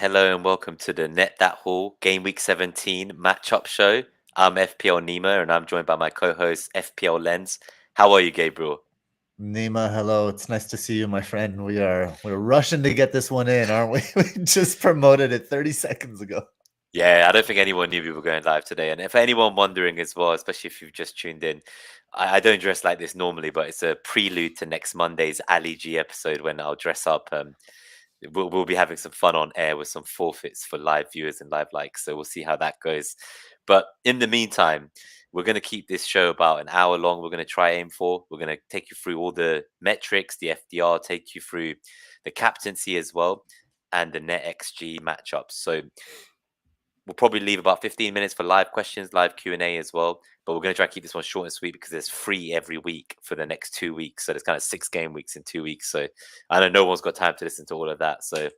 Hello and welcome to the Haul Gameweek 17 matchup show. I'm FPL Nemo and I'm joined by my co-host FPL Lens. How are you, Gabriel? Nima, hello. It's nice to see you, my friend. We're rushing to get this one in, aren't we? We just promoted it 30 seconds ago. Yeah, I don't think anyone knew we were going live today. And if anyone wondering as well, especially if you've just tuned in, I don't dress like this normally, but it's a prelude to next Monday's Ali G episode when I'll dress up. We'll be having some fun on air with some forfeits for live viewers and live likes. So we'll see how that goes. But in the meantime, we're going to keep this show about an hour long. We're going to try aim for. We're going to take you through all the metrics, the FDR, take you through the captaincy as well, and the NetxG matchups. So we'll probably leave about 15 minutes for live questions, live Q&A as well. But we're going to try to keep this one short and sweet because there's 3 every week for the next 2 weeks. So there's kind of 6 game weeks in 2 weeks. So I know no one's got time to listen to all of that. So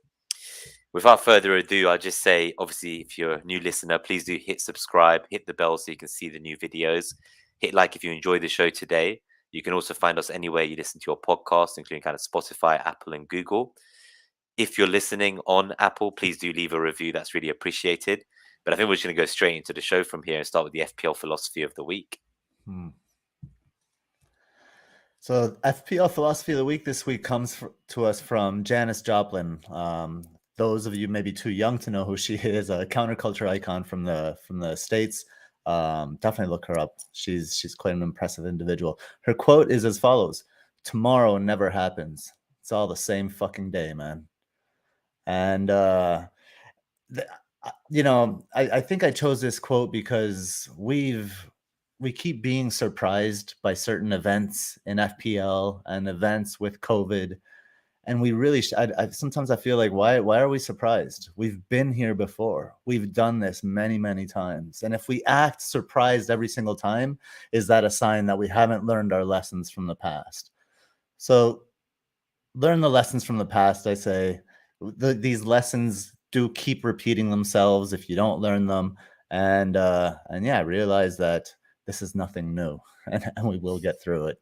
without further ado, I'll just say, obviously, if you're a new listener, please do hit subscribe, hit the bell so you can see the new videos. Hit like if you enjoyed the show today. You can also find us anywhere you listen to your podcast, including kind of Spotify, Apple, and Google. If you're listening on Apple, please do leave a review. That's really appreciated. But I think we're just going to go straight into the show from here and start with the FPL philosophy of the week. So FPL philosophy of the week this week comes to us from Janis Joplin. Those of you maybe too young to know who she is, a counterculture icon from the States. Definitely look her up. She's quite an impressive individual. Her quote is as follows: "Tomorrow never happens. It's all the same fucking day, man." And I think I chose this quote because we keep being surprised by certain events in FPL and events with COVID, and we really sometimes I feel like why are we surprised? We've been here before. We've done this many times, and if we act surprised every single time, is that a sign that we haven't learned our lessons from the past? So learn the lessons from the past. I say these lessons do keep repeating themselves if you don't learn them, and yeah, realize that this is nothing new, and we will get through it.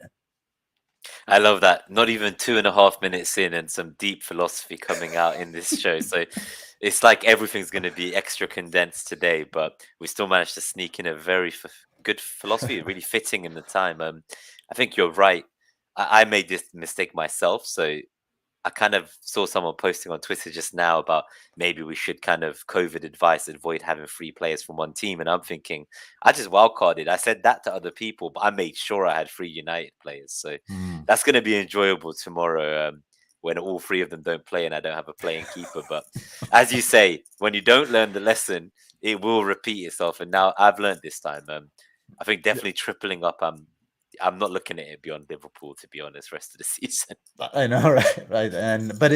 I love that. Not even 2.5 minutes in, and some deep philosophy coming out in this show. So it's like everything's going to be extra condensed today, but we still managed to sneak in a very good philosophy, really fitting in the time. I think you're right. I made this mistake myself, so I kind of saw someone posting on Twitter just now about maybe we should kind of COVID advice, avoid having 3 players from one team. And I'm thinking, I just wildcarded. I said that to other people, but I made sure I had 3 United players. So that's going to be enjoyable tomorrow when all 3 of them don't play and I don't have a playing keeper. But as you say, when you don't learn the lesson, it will repeat itself. And now I've learned this time. I think definitely tripling up. I'm not looking at it beyond Liverpool, to be honest, rest of the season. I know, right, but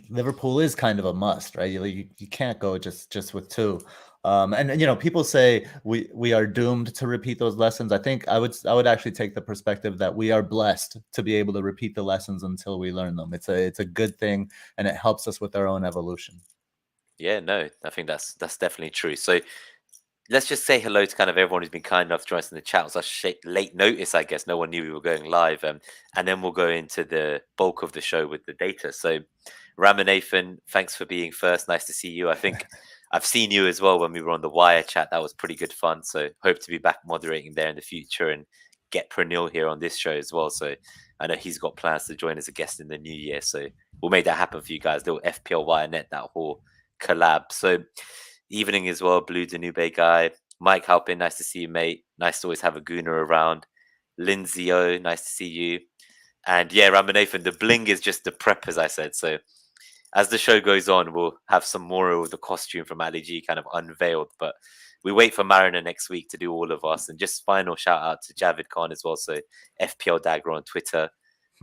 Liverpool is kind of a must, right? You can't go just with 2. And people say we are doomed to repeat those lessons. I think I would actually take the perspective that we are blessed to be able to repeat the lessons until we learn them. It's a good thing, and it helps us with our own evolution. Yeah, no, I think that's definitely true. So let's just say hello to kind of everyone who's been kind enough to join us in the chat. It was such late notice, I guess. No one knew we were going live. And then we'll go into the bulk of the show with the data. So Ramanathan, thanks for being first. Nice to see you. I think I've seen you as well when we were on the Wire chat. That was pretty good fun. So hope to be back moderating there in the future and get Pranil here on this show as well. So I know he's got plans to join as a guest in the new year. So we'll make that happen for you guys. Little FPL Wire Haul collab. So evening as well, Blue Danube guy. Mike Halpin, nice to see you, mate. Nice to always have a gooner around. Lindsay O, nice to see you. And yeah, Ramanathan, the bling is just the prep, as I said. So as the show goes on, we'll have some more of the costume from Ali G kind of unveiled. But we wait for Mariner next week to do all of us. And just final shout out to Javid Khan as well. So FPL Dagger on Twitter,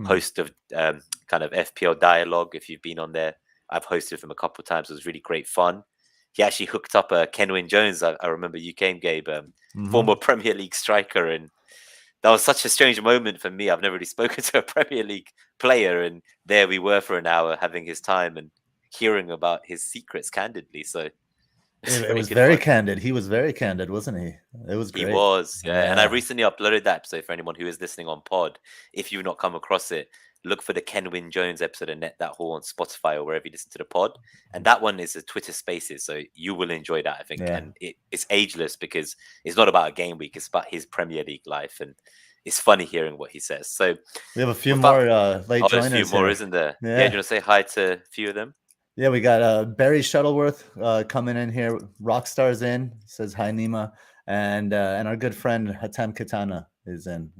host of kind of FPL Dialogue. If you've been on there, I've hosted him a couple of times. It was really great fun. He actually hooked up Kenwyn Jones. I remember you came, Gabe, former Premier League striker. And that was such a strange moment for me. I've never really spoken to a Premier League player. And there we were for an hour having his time and hearing about his secrets candidly. So it was very candid. He was very candid, wasn't he? It was great. He was, yeah. And I recently uploaded that episode for anyone who is listening on pod. If you've not come across it, look for the Ken Win Jones episode of Net That Haul on Spotify or wherever you listen to the pod. And that one is a Twitter Spaces, so you will enjoy that, I think. Yeah. And it's ageless because it's not about a game week; it's about his Premier League life, and it's funny hearing what he says. So We have a few without, more late there's a few joiners more, here. isn't there? Yeah. Do Yeah. you want to say hi to a few of them? Yeah, we got Barry Shuttleworth coming in here. Rockstar's in, says hi Nima, and our good friend Hatem Katana is in.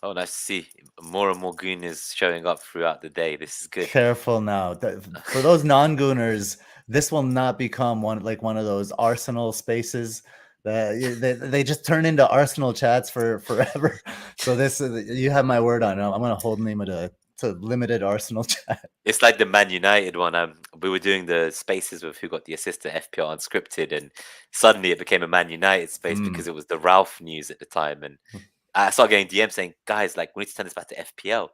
Oh, nice to see more and more gooners showing up throughout the day. This is good. Careful now. For those non-gooners, this will not become one of those Arsenal spaces. They just turn into Arsenal chats for forever. So this you have my word on it. I'm going to hold Nima to limited Arsenal chat. It's like the Man United one. We were doing the spaces with who got the assist at FPL Unscripted, and suddenly it became a Man United space because it was the Ralph news at the time, and I started getting DMs saying, "Guys, like we need to turn this back to FPL."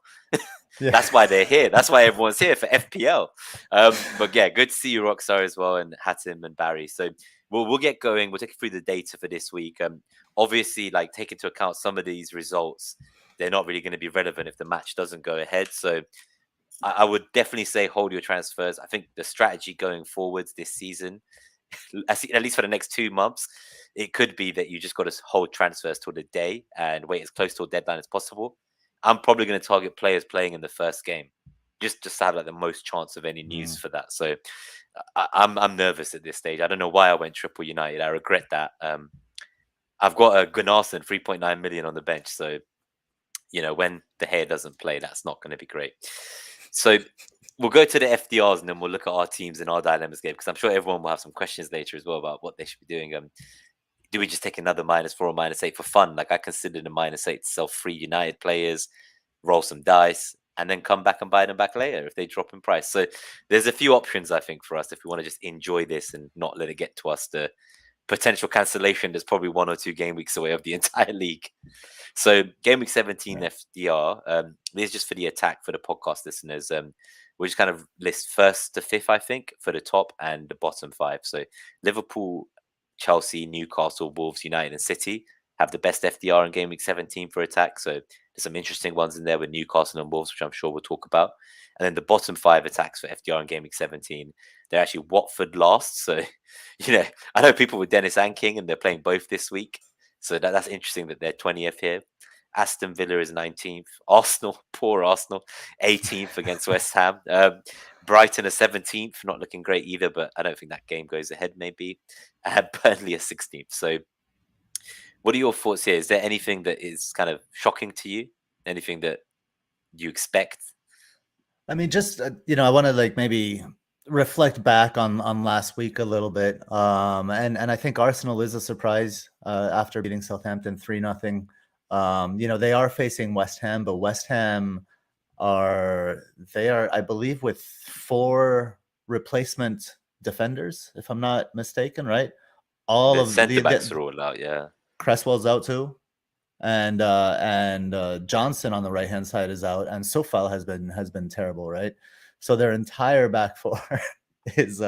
Yeah. That's why they're here. That's why everyone's here for FPL. But yeah, good to see you, Rockstar, as well, and Hatem and Barry. So we'll get going. We'll take you through the data for this week. Obviously, like take into account some of these results. They're not really going to be relevant if the match doesn't go ahead. So I would definitely say hold your transfers. I think the strategy going forwards this season, at least for the next 2 months, it could be that you just got to hold transfers till the day and wait as close to a deadline as possible. I'm probably going to target players playing in the first game, just to have like the most chance of any news for that. So I'm nervous at this stage. I don't know why I went triple United. I regret that. I've got a Gunnarsson 3.9 million on the bench, so when the hair doesn't play, that's not going to be great. So we'll go to the FDRs and then we'll look at our teams and our dilemmas game, because I'm sure everyone will have some questions later as well about what they should be doing. Do we just take another -4 or -8 for fun? Like I considered a -8 to sell 3 United players, roll some dice, and then come back and buy them back later if they drop in price. So there's a few options, I think, for us if we want to just enjoy this and not let it get to us. The potential cancellation, there's probably 1 or 2 game weeks away of the entire league. So Gameweek 17 FDR, this is just for the attack for the podcast listeners. We'll just kind of list first to fifth, I think, for the top and the bottom 5. So Liverpool, Chelsea, Newcastle, Wolves, United, and City have the best FDR in Gameweek 17 for attack. So there's some interesting ones in there with Newcastle and Wolves, which I'm sure we'll talk about. And then the bottom 5 attacks for FDR in Gameweek 17, they're actually Watford last. So, I know people with Dennis and King, and they're playing both this week. So that's interesting that they're 20th here. Aston Villa is 19th. Arsenal, poor Arsenal, 18th against West Ham. Brighton are 17th, not looking great either, but I don't think that game goes ahead maybe. Burnley are 16th. So what are your thoughts here? Is there anything that is kind of shocking to you? Anything that you expect? I mean, just, I want to maybe reflect back on last week a little bit. And I think Arsenal is a surprise after beating Southampton 3-0. They are facing West Ham, but West Ham are, I believe, with 4 replacement defenders, if I'm not mistaken, right? All the of centre backs are all out, yeah. Cresswell's out too, and Johnson on the right hand side is out, and Sofal has been terrible, right? So their entire back 4 is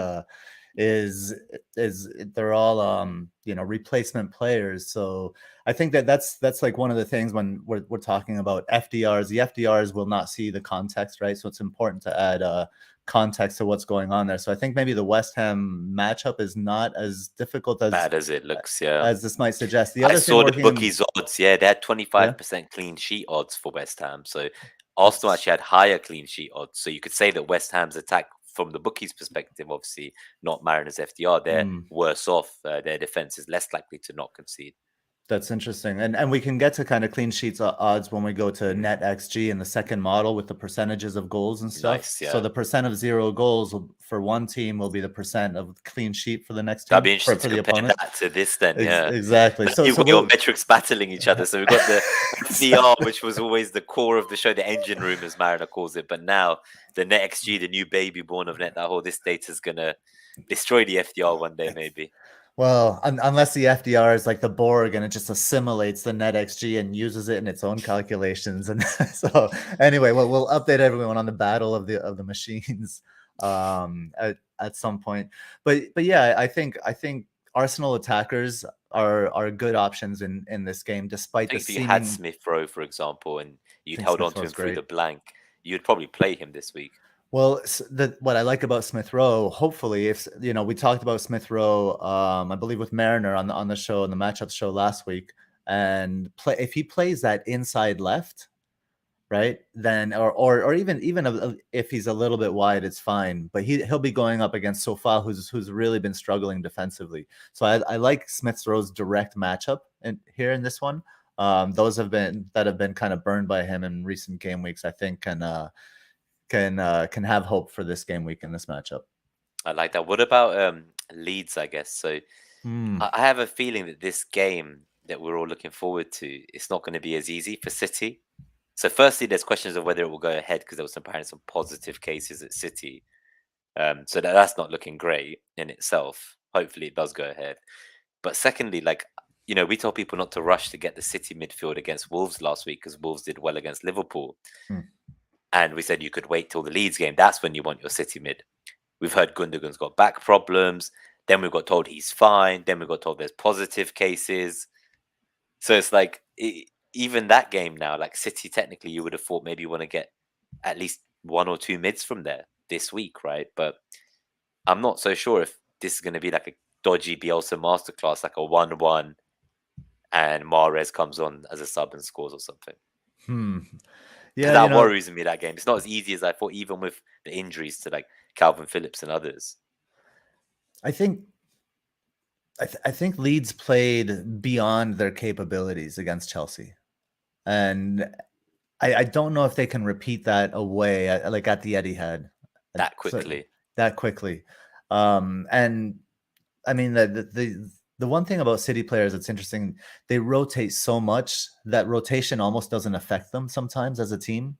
they're all replacement players. So I think that's like one of the things when we're talking about FDRs. The FDRs will not see the context, right? So it's important to add context to what's going on there. So I think maybe the West Ham matchup is not as difficult as bad as it looks, yeah, as this might suggest. I saw the bookies odds. Yeah, they had 25% clean sheet odds for West Ham. So Arsenal actually had higher clean sheet odds. So you could say that West Ham's attack, from the bookies' perspective, obviously not Mariners FDR, they're worse off. Their defense is less likely to not concede. That's interesting. And we can get to kind of clean sheets odds when we go to NetxG in the second model with the percentages of goals and stuff. Nice, yeah. So the percent of 0 goals for one team will be the percent of clean sheet for the next team. That'd be interesting to compare that to this then, yeah. Exactly. So you've got your metrics battling each other. So we've got the FDR, which was always the core of the show, the engine room, as Mariner calls it. But now the NetxG, the new baby born of Net, that whole, this data is going to destroy the FDR one day, maybe. Well, unless the FDR is like the Borg and it just assimilates the NetxG and uses it in its own calculations. And so anyway, we'll update everyone on the battle of the machines at some point. But yeah, I think Arsenal attackers are good options in this game, despite the if you had Smith Rowe, for example, and you'd held on to him through the blank, you'd probably play him this week. Well, what I like about Smith Rowe, hopefully, if we talked about Smith Rowe, I believe with Mariner on the show, on the matchup show last week, and if he plays that inside left, right, then or even if he's a little bit wide, it's fine. But he'll be going up against Sofa, who's really been struggling defensively. So I like Smith Rowe's direct matchup here in this one. Those have been kind of burned by him in recent game weeks, I think, can have hope for this game week in this matchup. I like that. What about Leeds, I guess? So I have a feeling that this game that we're all looking forward to, it's not going to be as easy for City. So firstly, there's questions of whether it will go ahead because there was apparently some positive cases at City. So that's not looking great in itself. Hopefully it does go ahead. But secondly, like, we told people not to rush to get the City midfield against Wolves last week because Wolves did well against Liverpool. And we said you could wait till the Leeds game. That's when you want your City mid. We've heard Gundogan's got back problems. Then we got told he's fine. Then we got told there's positive cases. So it's like, even that game now, like City, technically, you would have thought maybe you want to get at least 1 or 2 mids from there this week, right? But I'm not so sure if this is going to be like a dodgy Bielsa masterclass, like a 1-1, and Mahrez comes on as a sub and scores or something. Yeah, that worries me, that game. It's not as easy as I thought, even with the injuries to like Calvin Phillips and others. I think Leeds played beyond their capabilities against Chelsea, and I don't know if they can repeat that away, like at the Etihad, that quickly. And I mean the one thing about City players that's interesting, they rotate so much that rotation almost doesn't affect them sometimes as a team.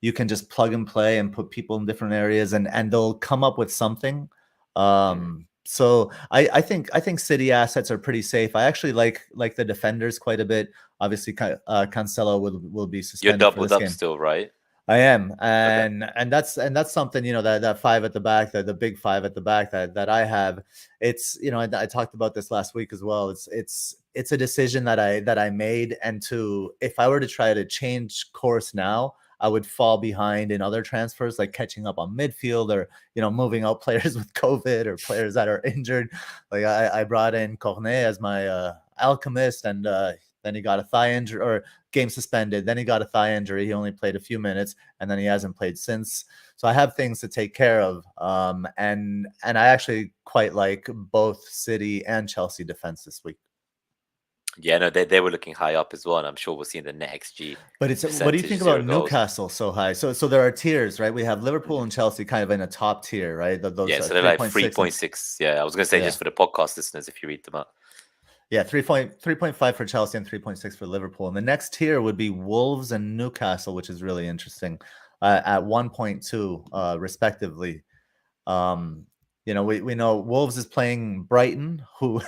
You can just plug and play and put people in different areas, and they'll come up with something. So I think City assets are pretty safe. I actually like the defenders quite a bit. Obviously, Cancelo will be suspended. You're for this doubled up game. Still, right? I am, and that's something, that 5 at the back, the big 5 at the back that I have. It's I talked about this last week as well. It's a decision that I made, and if I were to try to change course now, I would fall behind in other transfers, like catching up on midfield or moving out players with COVID or players that are injured. Like I brought in Conor as my Alchemist, and then he got a thigh injury or game suspended. Then he got a thigh injury. He only played a few minutes, and then he hasn't played since. So I have things to take care of. And I actually quite like both City and Chelsea defense this week. Yeah, no, they were looking high up as well, and I'm sure we'll see in the NetxG. But what do you think about Newcastle so high? So there are tiers, right? We have Liverpool and Chelsea kind of in a top tier, right? So they're like 3.6. Yeah, I was going to say just for the podcast listeners, if you read them up. Yeah, 3.5 for Chelsea and 3.6 for Liverpool. And the next tier would be Wolves and Newcastle, which is really interesting, at 1.2 respectively. We know Wolves is playing Brighton, who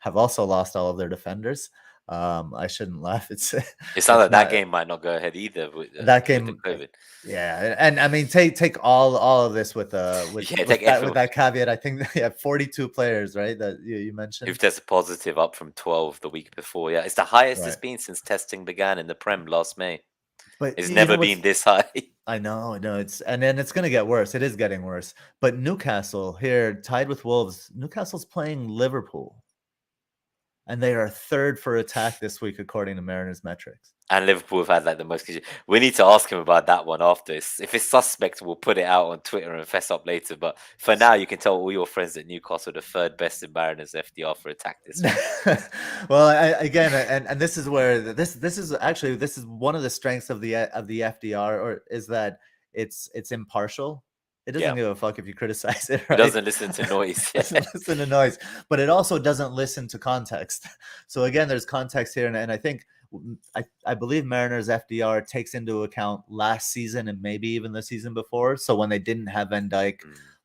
have also lost all of their defenders. I shouldn't laugh. It sounds like that game might not go ahead either. That game, with COVID. Yeah, and I mean, take all of this with that caveat. I think they have 42 players, right? That you mentioned. Who've tested positive, up from 12 the week before. Yeah, it's the highest it's been since testing began in the Prem last May. But it's never been this high. I know, and then it's going to get worse. It is getting worse. But Newcastle here, tied with Wolves. Newcastle's playing Liverpool, and they are third for attack this week according to Mariners metrics. And Liverpool have had like the most. We need to ask him about that one after. If it's suspect, we'll put it out on Twitter and fess up later. But for now, you can tell all your friends that Newcastle are the third best in Mariners FDR for attack this week. Well, and this is where this is one of the strengths of the FDR, or is that it's impartial. It doesn't give a fuck if you criticize it, right? It doesn't listen to noise. It doesn't listen to noise, but it also doesn't listen to context. So again, there's context here, and I think. I believe Mariners FDR takes into account last season and maybe even the season before. So when they didn't have Van Dijk,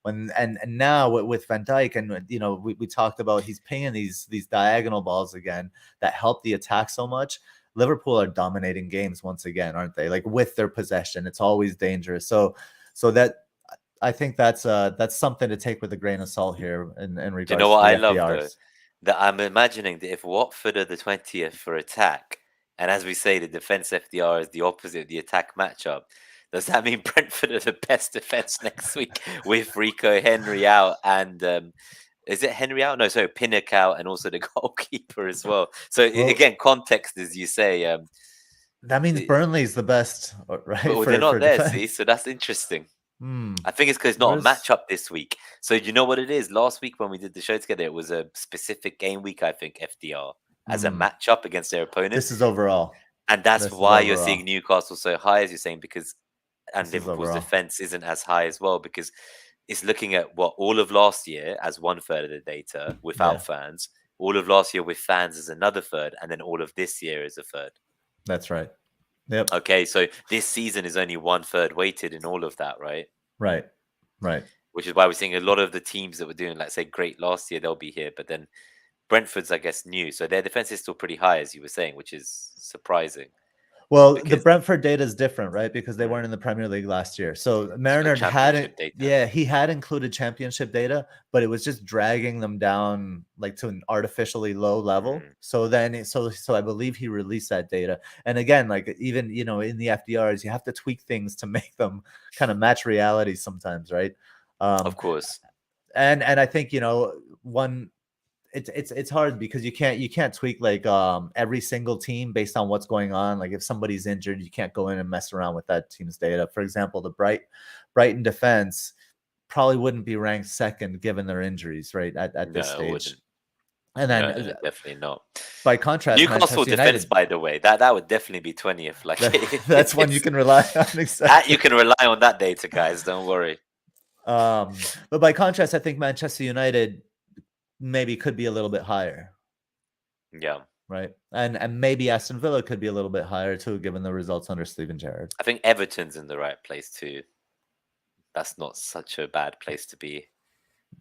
and now with Van Dijk, and we talked about he's pinging these diagonal balls again that help the attack so much. Liverpool are dominating games once again, aren't they? Like with their possession, it's always dangerous. So that I think that's something to take with a grain of salt here in regards. Do you know what I love though? That I'm imagining that if Watford are the 20th for attack. And as we say, the defense FDR is the opposite of the attack matchup. Does that mean Brentford are the best defense next week with Rico Henry out and is it Henry out? No, sorry, Pinnock out and also the goalkeeper as well. So Well, again, context as you say. that means Burnley's the best, right? But they're not For there, see? defense. So that's interesting. Hmm. I think it's because it's not a Where's matchup this week. So you know what it is? Last week when we did the show together, it was a specific game week, I think, FDR, as a matchup against their opponent. this is overall. And that's This is why you're seeing overall. Newcastle so high, as you're saying, because and This is Liverpool's overall. defense isn't as high as well, because it's looking at what all of last year as 1/3 of the data without fans, all of last year with fans as another third, and then all of this year is a third. That's right. Yep. Okay, so this season is only 1/3 weighted in all of that, right? Right. Right. Which is why we're seeing a lot of the teams that were doing, like, say, great last year, they'll be here. But then Brentford's, I guess, new. So their defense is still pretty high, as you were saying, which is surprising. Well, the Because Brentford data is different, right? Because they weren't in the Premier League last year. So Mariner hadn't, he had included championship data, but it was just dragging them down like to an artificially low level. So then, so I believe he released that data. And again, like even, you know, in the FDRs, you have to tweak things to make them kind of match reality sometimes, right? Of course. And I think, you know, it's hard because you can't tweak like every single team based on what's going on. Like if somebody's injured, you can't go in and mess around with that team's data. For example, the Brighton defense probably wouldn't be ranked second given their injuries, right? At this stage. And then no, definitely not. By contrast, Newcastle defense, by the way, that would definitely be 20th. Like that's one you can rely on. Exactly. You can rely on that data, guys. Don't worry. But by contrast, I think Manchester United maybe could be a little bit higher. Yeah. Right. And maybe Aston Villa could be a little bit higher too, given the results under Steven Gerrard. I think Everton's in the right place too. That's not such a bad place to be.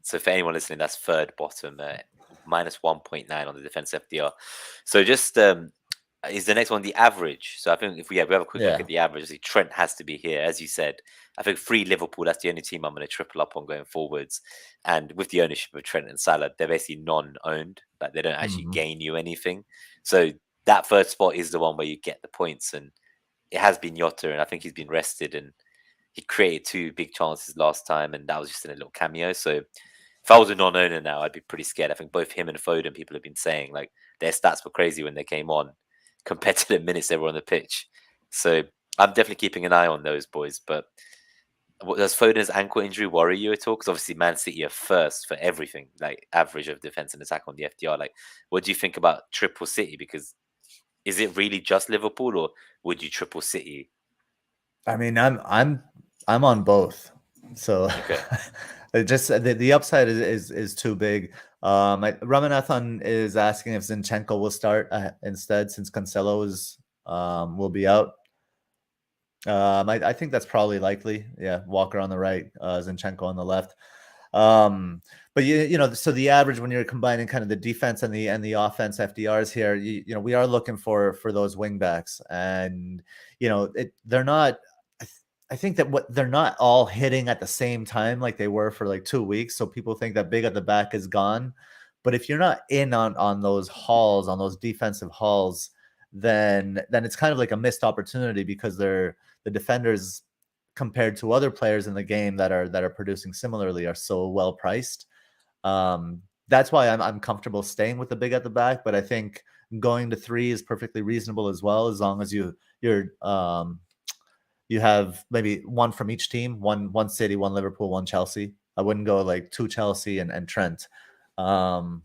So for anyone listening, that's third bottom, minus 1.9 on the defense FDR. So just is the next one the average? So I think if we have a quick look at the average, Trent has to be here, as you said. I think free Liverpool, that's the only team I'm going to triple up on going forwards. And with the ownership of Trent and Salah, they're basically non-owned. Like they don't actually gain you anything. So that third spot is the one where you get the points. And it has been Jota, and I think he's been rested. And he created 2 big chances last time, and that was just in a little cameo. So if I was a non-owner now, I'd be pretty scared. I think both him and Foden, people have been saying like their stats were crazy when they came on compared to the minutes they were on the pitch. So I'm definitely keeping an eye on those boys. But does Foden's ankle injury worry you at all? Because obviously Man City are first for everything, like average of defense and attack on the FDR. Like, what do you think about triple City? Because is it really just Liverpool, or would you triple City? I mean, I'm on both. So it just the upside is too big. Ramanathan is asking if Zinchenko will start instead, since Cancelo is will be out. I think that's probably likely. Yeah, Walker on the right, Zinchenko on the left. But you know, so the average when you're combining kind of the defense and the offense FDRs here, you know, we are looking for those wing backs, and you know, they're not. I think that they're not all hitting at the same time like they were for like 2 weeks. So people think that big at the back is gone. But if you're not in on those hauls, on those defensive hauls, then it's kind of like a missed opportunity, because the defenders compared to other players in the game that are producing similarly are so well priced. That's why I'm comfortable staying with the big at the back. But I think going to 3 is perfectly reasonable as well, as long as you have maybe one from each team, one City, one Liverpool, one Chelsea. I wouldn't go like 2 Chelsea and Trent. But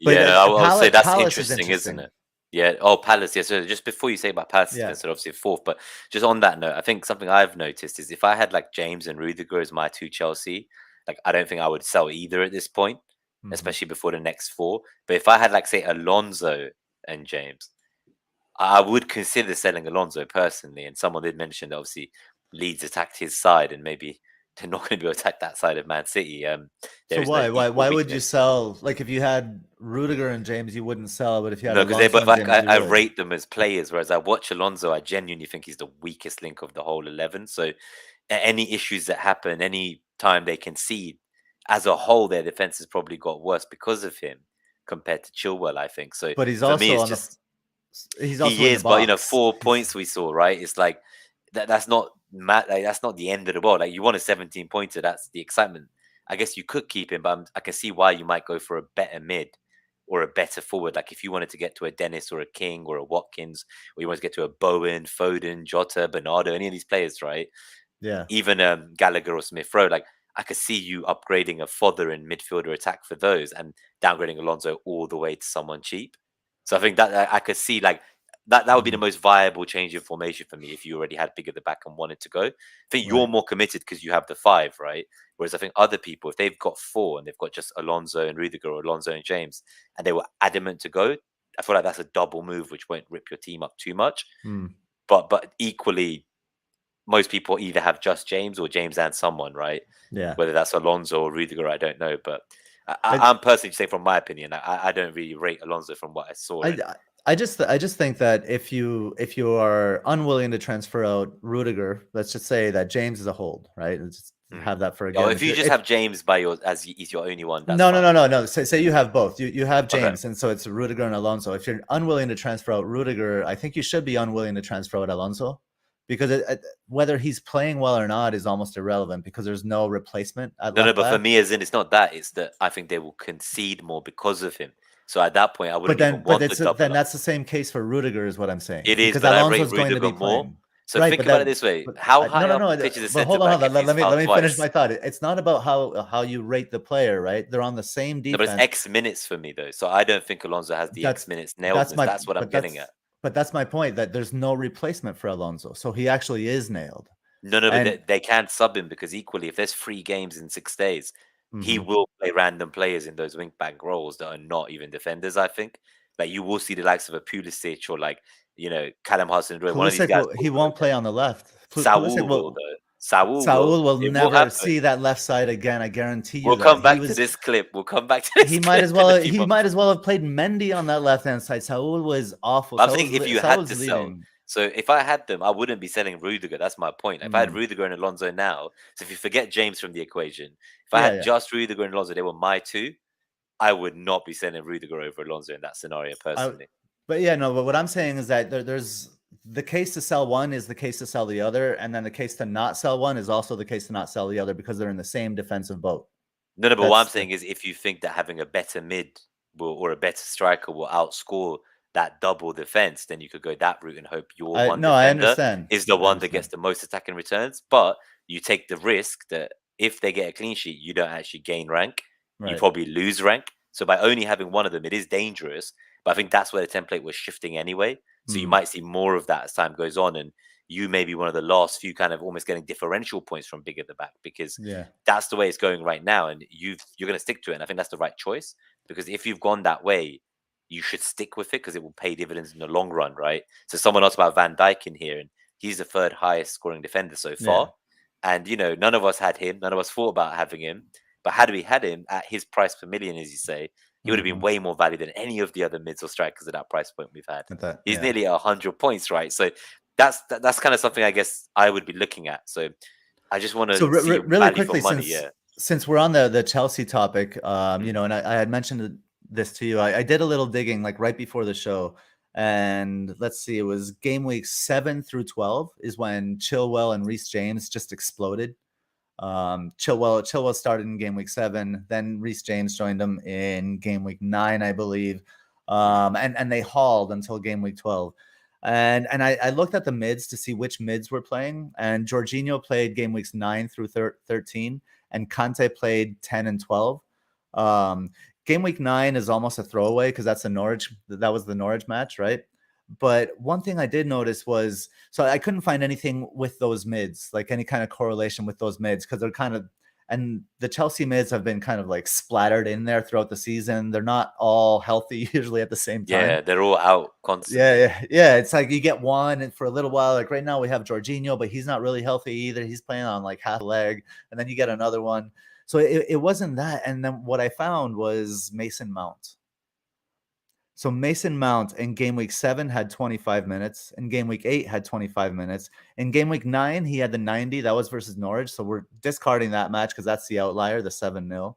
yeah, I would say that's interesting, isn't it? Yeah. Oh, Palace. Yeah. So just before you say about Palace, so obviously 4th, but just on that note, I think something I've noticed is if I had like James and Rudiger as my 2 Chelsea, like I don't think I would sell either at this point, especially before the next 4. But if I had like say Alonso and James, I would consider selling Alonso personally. And someone did mention that obviously Leeds attacked his side, and maybe they're not going to be able to attack that side of Man City. So why would you sell? Like if you had Rudiger and James, you wouldn't sell, but if you had because they both, like, I rate them as players, whereas I watch Alonso, I genuinely think he's the weakest link of the whole 11. So any issues that happen, any time they concede, as a whole, their defense has probably got worse because of him compared to Chilwell, I think. So, but he's for also me, it's just. He is, but 4 points we saw, right? It's like that's not mad. Like, that's not the end of the world. Like you want a 17 pointer. That's the excitement. I guess you could keep him, but I can see why you might go for a better mid or a better forward. Like if you wanted to get to a Dennis or a King or a Watkins, or you want to get to a Bowen, Foden, Jota, Bernardo, any of these players, right? Yeah. Even Gallagher or Smith Rowe, like I could see you upgrading a fodder in midfielder attack for those and downgrading Alonso all the way to someone cheap. So I think that I could see like that would be the most viable change in formation for me if you already had big at the back and wanted to go. I think you're Right. more committed because you have the 5, right? Whereas I think other people, if they've got 4 and they've got just Alonso and Rudiger or Alonso and James, and they were adamant to go, I feel like that's a double move which won't rip your team up too much. Mm. But equally, most people either have just James or James and someone, right? Yeah. Whether that's Alonso or Rudiger, I don't know. But I, I'm personally saying, from my opinion, I don't really rate Alonso from what I saw. I, I just think that if you are unwilling to transfer out Rudiger, let's just say that James is a hold, right? Let's just have that for Oh, again. if you just have James by your he's your only one, that's no, fine. no, no, no, no. Say you have both. You have Okay. James, and so it's Rudiger and Alonso. If you're unwilling to transfer out Rudiger, I think you should be unwilling to transfer out Alonso, because whether he's playing well or not is almost irrelevant because there's no replacement at No, left but for back. me, as in, it's not that. It's that I think they will concede more because of him. So at that point, I But wouldn't then, even want the double then up. that's the same case for Rudiger, is what I'm saying. It is, Because but I rate Alonso's going to Rudiger be more. playing, So right? think about it this way: how No, high no, up no. the pitch is a But centre hold on, back hold on. if he's Let fouled me finish twice? my thought. It's not about how you rate the player, right? They're on the same No, but it's defense. X minutes for me though. So I don't think Alonso has the X minutes nailed. That's what I'm getting at. But that's my point, that there's no replacement for Alonso, so he actually is nailed. No, but And they can't sub him because equally, if there's 3 games in 6 days, he will play random players in those wing back roles that are not even defenders. I think like you will see the likes of a Pulisic or like Callum Hudson-Odoi. One of these Pulisic guys he will go won't again. play on the left. Pulisic Saul will will though. Saul will. Saul will It will never happen. see that left side again. I guarantee you We'll that. come back to this clip. We'll come back to this He might clip as in a well few months. have played Mendy on that left hand side. Saul was awful. I'm saying if you had to sell, leaving. so if I had them, I wouldn't be selling Rudiger. That's my point. If I had Rudiger and Alonso now, so if you forget James from the equation, if I had just Rudiger and Alonso, they were my 2. I would not be selling Rudiger over Alonso in that scenario personally. But what I'm saying is that there's the case to sell one is the case to sell the other, and then the case to not sell one is also the case to not sell the other because they're in the same defensive boat. No, but what I'm saying is if you think that having a better mid or a better striker will outscore that double defense, then you could go that route and hope your one I defender understand. is the one that gets the most attacking returns. But you take the risk that if they get a clean sheet, you don't actually gain rank. You probably lose rank. So by only having one of them, it is dangerous. But I think that's where the template was shifting anyway. So you might see more of that as time goes on. And you may be one of the last few kind of almost getting differential points from big at the back because that's the way it's going right now. And you're going to stick to it. And I think that's the right choice because if you've gone that way, you should stick with it because it will pay dividends in the long run, right? So someone else about Van Dijk in here, and he's the 3rd highest scoring defender so far. And, none of us had him. None of us thought about having him. But had we had him at his price per million, as you say, he would have been way more valued than any of the other mids or strikers at that price point we've had. He's nearly 100 points, right? So that's kind of something I guess I would be looking at. So I just want to see really value quickly, for money. Since we're on the Chelsea topic, and I had mentioned this to you. I did a little digging like right before the show, and let's see, it was game week 7 through 12 is when Chilwell and Reece James just exploded. Chilwell started in game week 7, then Reece James joined him in game week 9, I believe, and they hauled until game week 12. And I looked at the mids to see which mids were playing, and Jorginho played game weeks 9 through 13, and Conte played 10 and 12. Game week 9 is almost a throwaway because that was the Norwich match, right? But one thing I did notice was, so I couldn't find anything with those mids, like any kind of correlation with those mids, because they're kind of, and the Chelsea mids have been kind of like splattered in there throughout the season. They're not all healthy usually at the same time. Yeah, they're all out constantly. Yeah. It's like you get one, and for a little while, like right now we have Jorginho, but he's not really healthy either. He's playing on like half a leg, and then you get another one. So it wasn't that. And then what I found was Mason Mount. So Mason Mount in game week 7 had 25 minutes. In game week 8 had 25 minutes. In game week 9, he had the 90. That was versus Norwich. So we're discarding that match because that's the outlier, the 7-0.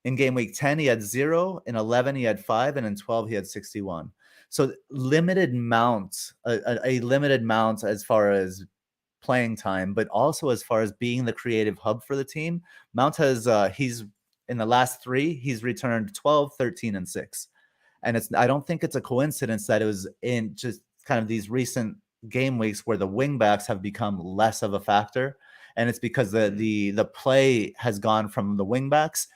In game week 10, he had 0. In 11, he had 5. And in 12, he had 61. So limited Mount, a limited Mount as far as playing time, but also as far as being the creative hub for the team. Mount has he's in the last 3, he's returned 12, 13, and 6. And I don't think it's a coincidence that it was in just kind of these recent game weeks where the wingbacks have become less of a factor. And it's because the play has gone from the wingbacks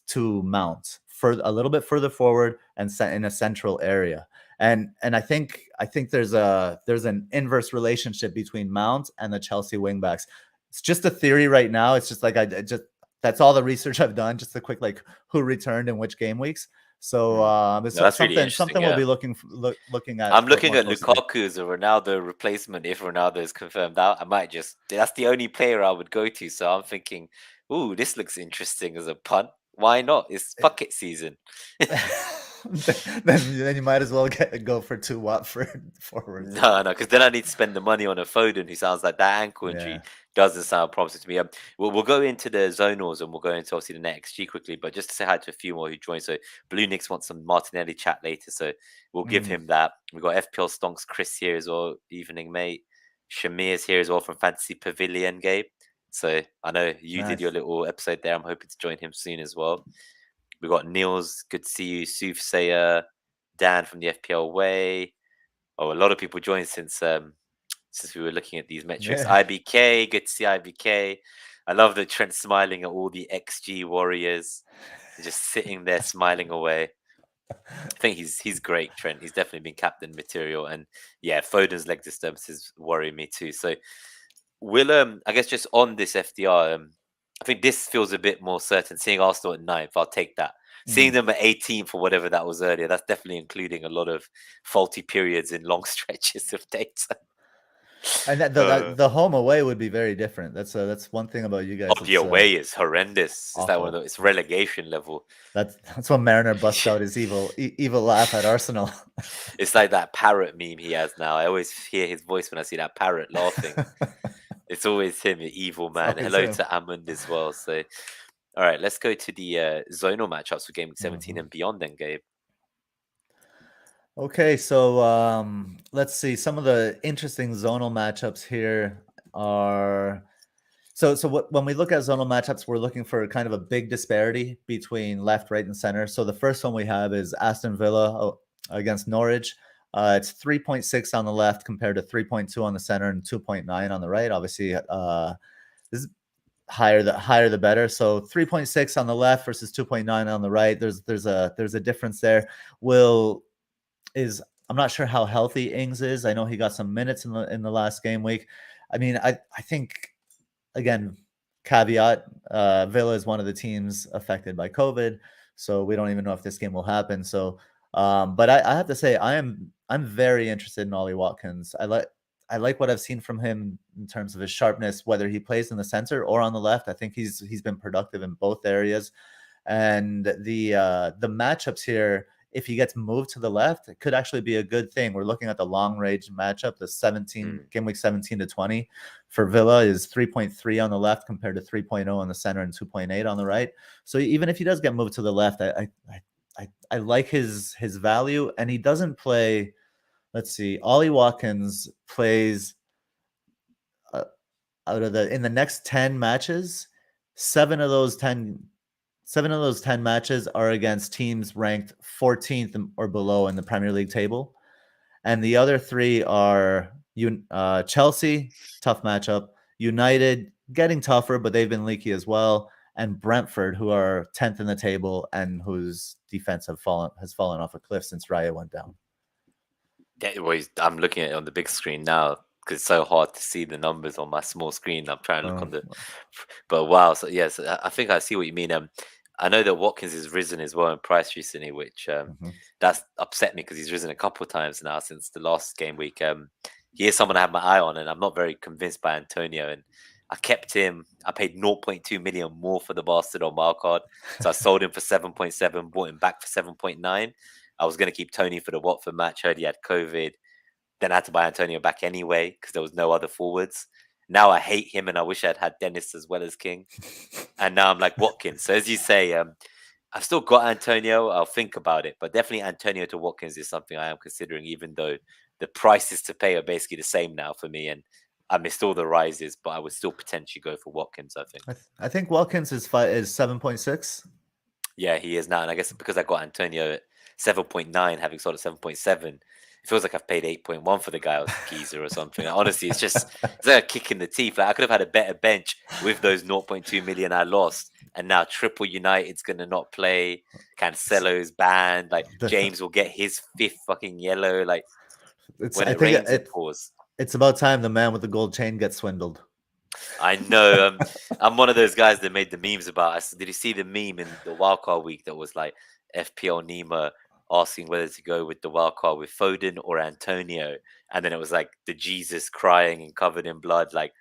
to Mount for a little bit further forward and set in a central area. And I think there's an inverse relationship between Mount and the Chelsea wingbacks. It's just a theory right now. It's just like I just that's all the research I've done. Just a quick like who returned in which game weeks. So it's No, that's really something interesting. we'll Yeah. be looking at. I'm looking more at closely. Lukaku as a Ronaldo replacement. If Ronaldo is confirmed out, I might that's the only player I would go to. So I'm thinking, ooh, this looks interesting as a punt. Why not? It's bucket season. then you might as well go for 2 Watford forwards. No, because then I need to spend the money on a Foden who sounds like that ankle injury doesn't sound promising to me. We'll go into the zonals and we'll go into obviously the NetxG quickly, but just to say hi to a few more who joined. So Blue Nix wants some Martinelli chat later, so we'll give him that. We've got FPL Stonks Chris here as well. Evening, mate. Shamir's here as well from Fantasy Pavilion, Gabe. So I know you did your little episode there. I'm hoping to join him soon as well. We got Niels, good to see you. Soothsayer, Dan from the FPL Way. Oh, a lot of people joined since we were looking at these metrics. Yeah. IBK, good to see IBK. I love that Trent smiling at all the XG warriors, just sitting there smiling away. I think he's great, Trent. He's definitely been captain material, and yeah, Foden's leg disturbances worry me too. So we'll I guess just on this FDR, I think this feels a bit more certain. Seeing Arsenal at 9th, I'll take that. Seeing them at 18th for whatever that was earlier, that's definitely including a lot of faulty periods in long stretches of data. And the home away would be very different. That's one thing about you guys. The away is horrendous. It's that one of it's relegation level. That's when Mariner busts out his evil laugh at Arsenal. It's like that parrot meme he has now. I always hear his voice when I see that parrot laughing. It's always him, the evil man. Hello to Amund as well. So, all right, let's go to the zonal matchups for Gameweek 17 and beyond then, Gabe. Okay, so let's see. Some of the interesting zonal matchups here are when we look at zonal matchups, we're looking for kind of a big disparity between left, right, and center. So the first one we have is Aston Villa against Norwich. It's 3.6 on the left compared to 3.2 on the center and 2.9 on the right. Obviously, this is higher the better. So 3.6 on the left versus 2.9 on the right. There's a difference there. I'm not sure how healthy Ings is. I know he got some minutes in the last game week. I mean, I think, again, caveat, Villa is one of the teams affected by COVID, so we don't even know if this game will happen. So, but I have to say, I'm very interested in Ollie Watkins. I like what I've seen from him in terms of his sharpness, whether he plays in the center or on the left. I think he's been productive in both areas, and the matchups here, if he gets moved to the left, it could actually be a good thing. We're looking at the long range matchup, the game week 17 to 20 for Villa is 3.3 on the left compared to 3.0 on the center and 2.8 on the right. So even if he does get moved to the left, I like his value, and he doesn't play. Let's see, Ollie Watkins plays in the next 10 matches, 7 of those 10 matches are against teams ranked 14th or below in the Premier League table. And the other 3 are Chelsea, tough matchup, United, getting tougher, but they've been leaky as well, and Brentford, who are 10th in the table and whose defense has fallen off a cliff since Raya went down. Yeah, well, I'm looking at it on the big screen now because it's so hard to see the numbers on my small screen. I'm trying to look on the, but wow. So yes, I think I see what you mean. I know that Watkins has risen as well in price recently, which that's upset me because he's risen a couple of times now since the last game week. He is someone I have my eye on, and I'm not very convinced by Antonio. And I kept him. I paid 0.2 million more for the bastard on wildcard, so I sold him for 7.7, bought him back for 7.9. I was going to keep Tony for the Watford match. Heard he had COVID. Then I had to buy Antonio back anyway because there was no other forwards. Now I hate him and I wish I'd had Dennis as well as King. And now I'm like Watkins. So as you say, I've still got Antonio. I'll think about it. But definitely Antonio to Watkins is something I am considering, even though the prices to pay are basically the same now for me. And I missed all the rises, but I would still potentially go for Watkins, I think. I think Watkins is 7.6. Yeah, he is now. And I guess because I got Antonio at 7.9, having sold at 7.7, it feels like I've paid 8.1 for the guy or geezer or something. Honestly, it's like a kick in the teeth. Like I could have had a better bench with those 0.2 million I lost. And now Triple United's gonna not play. Cancelo's banned. Like James will get his 5th fucking yellow. Like when I it think rains, it pours. it's about time the man with the gold chain gets swindled. I know. I'm one of those guys that made the memes about us. Did you see the meme in the wildcard week that was like FPL Nima asking whether to go with the wildcard with Foden or Antonio? And then it was like the Jesus crying and covered in blood, like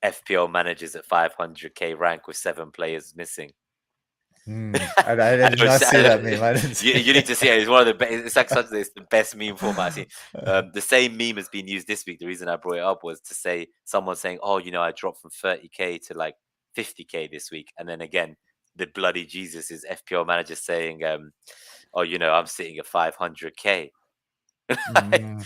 FPL managers at 500k rank with 7 players missing. I did not see that meme. I didn't see You need to see it. It's one of the best. It's like it's the best meme format I've seen. The same meme has been used this week. The reason I brought it up was to say someone saying, "Oh, I dropped from 30k to like 50k this week," and then again, the bloody Jesus is FPL manager saying, "Oh, I'm sitting at 500k."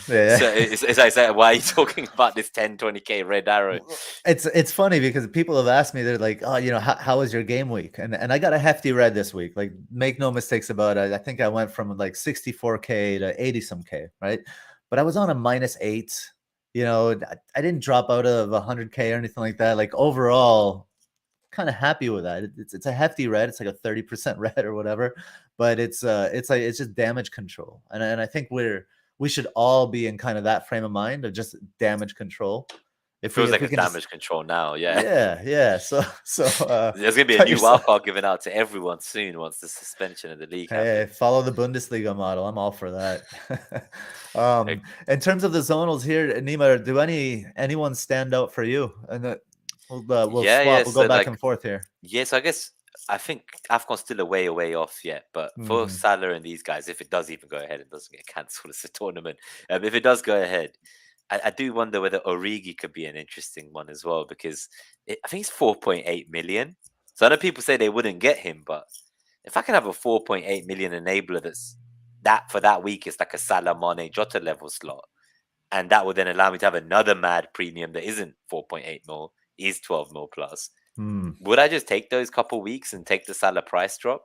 Yeah. So it's like, why are you talking about this 10, 20k red arrow? It's funny because people have asked me, they're like, "Oh, how was your game week?" And I got a hefty red this week. Like, make no mistakes about it. I think I went from like 64k to 80 some k, right? But I was on a -8. I didn't drop out of 100k or anything like that. Like overall, kind of happy with that. It's a hefty red. It's like a 30% red or whatever. But it's just damage control, and I think we should all be in kind of that frame of mind of just damage control. It If we feels like if we it's can damage just control now. Yeah. yeah. So There's gonna be a cut new yourself. wildcard given out to everyone soon once the suspension of the league Hey, happens. follow the Bundesliga model. I'm all for that. Like, In terms of the zonals here, Nima, do anyone stand out for you? And we'll yeah. swap. We'll go So back like, and forth here. yes, I think AFCON's still a way off yet. But for Mhm. Salah and these guys, if it does even go ahead and doesn't get cancelled as a tournament, if it does go ahead, I do wonder whether Origi could be an interesting one as well because I think it's 4.8 million. So I know people say they wouldn't get him, but if I can have a 4.8 million enabler that for that week is like a Salah Mane Jota level slot, and that would then allow me to have another mad premium that isn't 4.8 mil, is 12 mil plus. Hmm. Would I just take those couple weeks and take the Salah price drop?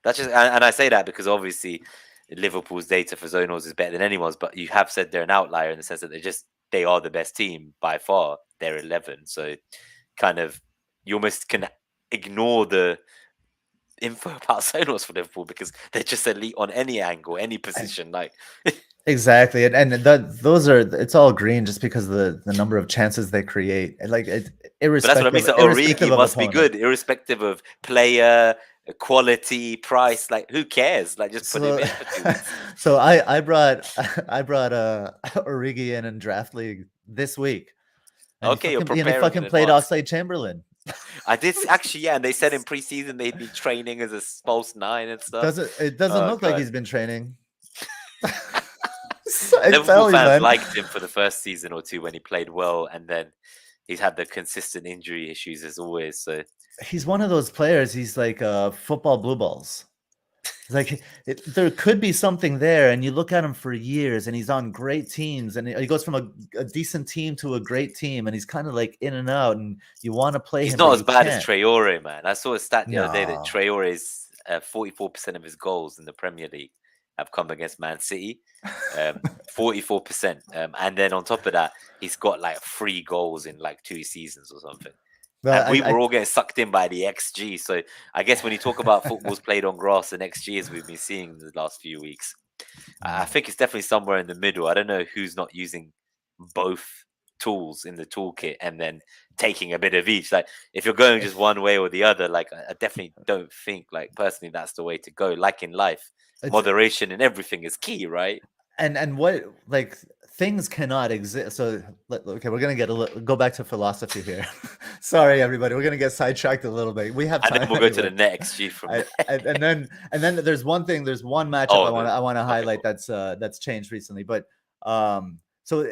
That's just, and I say that because obviously Liverpool's data for zonals is better than anyone's, but you have said they're an outlier in the sense that they are the best team by far. They're 11, so kind of you almost can ignore the info about zonals for Liverpool because they're just elite on any angle, any position. Like Exactly, and those are, it's all green just because of the number of chances they create. Like But that's what I mean. irrespective So irrespective Origi of must be opponent. good, irrespective of player quality, price. Like, who cares? Like, just put him So in for 2 weeks. so I brought I brought Origi in draft league this week, and Okay, you're he preparing in fucking played advance. Oxlade Chamberlain. I did actually, yeah. And they said in preseason they'd been training as a false nine and stuff. It doesn't Oh look like god, he's been training. I Liverpool tell you, fans man. liked him for the first season or two when he played well, and then he's had the consistent injury issues as always. So He's one of those players. He's like football blue balls. Like there could be something there, and you look at him for years, and he's on great teams, and he goes from a decent team to a great team, and he's kind of like in and out, and you want to play he's him, but not as you bad as can't. Traore, man. I saw a stat the other day that No. Traore's 44% of his goals in the Premier League have come against Man City. 44%. And then on top of that, he's got like 3 goals in like 2 seasons or something. Well, And we were all getting sucked in by the XG. So I guess when you talk about footballs played on grass and XG, as we've been seeing the last few weeks, I think it's definitely somewhere in the middle. I don't know who's not using both tools in the toolkit and then taking a bit of each. Like if you're going just one way or the other, like I definitely don't think like personally that's the way to go. Like in life, it's moderation and everything is key, right? and what, like, things cannot exist. So okay, we're gonna go back to philosophy here. Sorry, everybody, we're gonna get sidetracked a little bit. We have And then time we'll go to the anyway. NetxG from there. And then there's one matchup Oh, I want to okay, highlight cool. that's changed recently. But so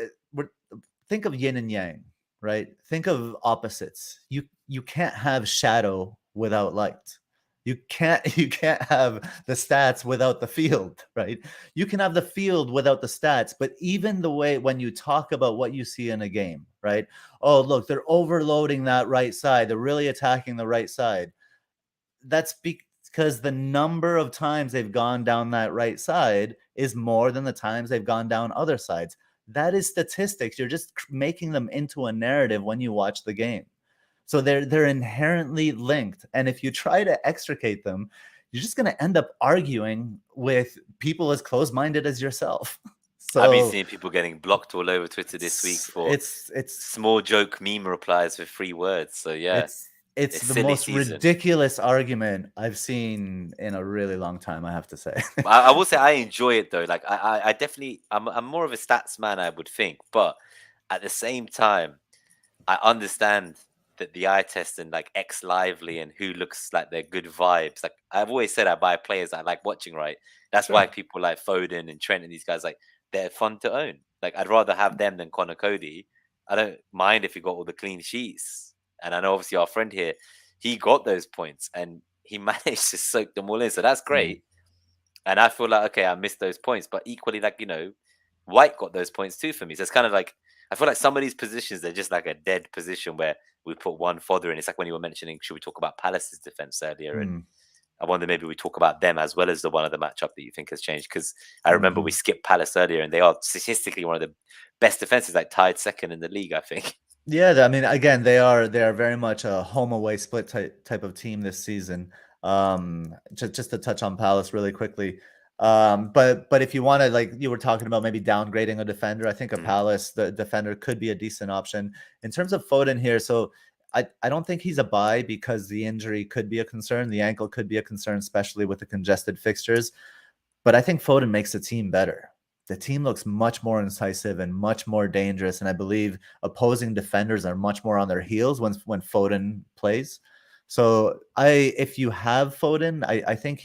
think of yin and yang, right? Think of opposites. You can't have shadow without light. You can't have the stats without the field, right? You can have the field without the stats, but even the way when you talk about what you see in a game, right? Oh, look, they're overloading that right side. They're really attacking the right side. That's because the number of times they've gone down that right side is more than the times they've gone down other sides. That is statistics. You're just making them into a narrative when you watch the game. So they're inherently linked. And if you try to extricate them, you're just going to end up arguing with people as close-minded as yourself. I've been So seeing people getting blocked all over Twitter this week for it's small joke meme replies with 3 words. So yeah, it's it's the silly most season. ridiculous argument I've seen in a really long time, I have to say. I will say I enjoy it though. Like I definitely I'm more of a stats man, I would think, but at the same time, I understand that the eye test and like X Lively and who looks like they're good vibes. Like I've always said, I buy players I like watching. Right, that's why Sure. people like Foden and Trent and these guys, like, they're fun to own. Like I'd rather have them than Conor Cody. I don't mind if he got all the clean sheets. And I know obviously our friend here, he got those points and he managed to soak them all in. So that's Mhm. great. And I feel like, okay, I missed those points, but equally, like, White got those points too for me. So it's kind of like, I feel like some of these positions, they're just like a dead position where we put one fodder in. It's like when you were mentioning, should we talk about Palace's defense earlier? And Mm. I wonder maybe we talk about them as well as the one of the matchup that you think has changed. Because I remember we Mhm. skipped Palace earlier and they are statistically one of the best defenses, like tied second in the league, I think. Yeah, I mean, again, they are very much a home away split type of team this season. Just to touch on Palace really quickly. But if you want to, like you were talking about, maybe downgrading a defender, I think a Mhm. Palace the defender could be a decent option in terms of Foden here. So I don't think he's a buy because the injury could be a concern. The ankle could be a concern, especially with the congested fixtures. But I think Foden makes the team better. The team looks much more incisive and much more dangerous. And I believe opposing defenders are much more on their heels when Foden plays. So if you have Foden, I think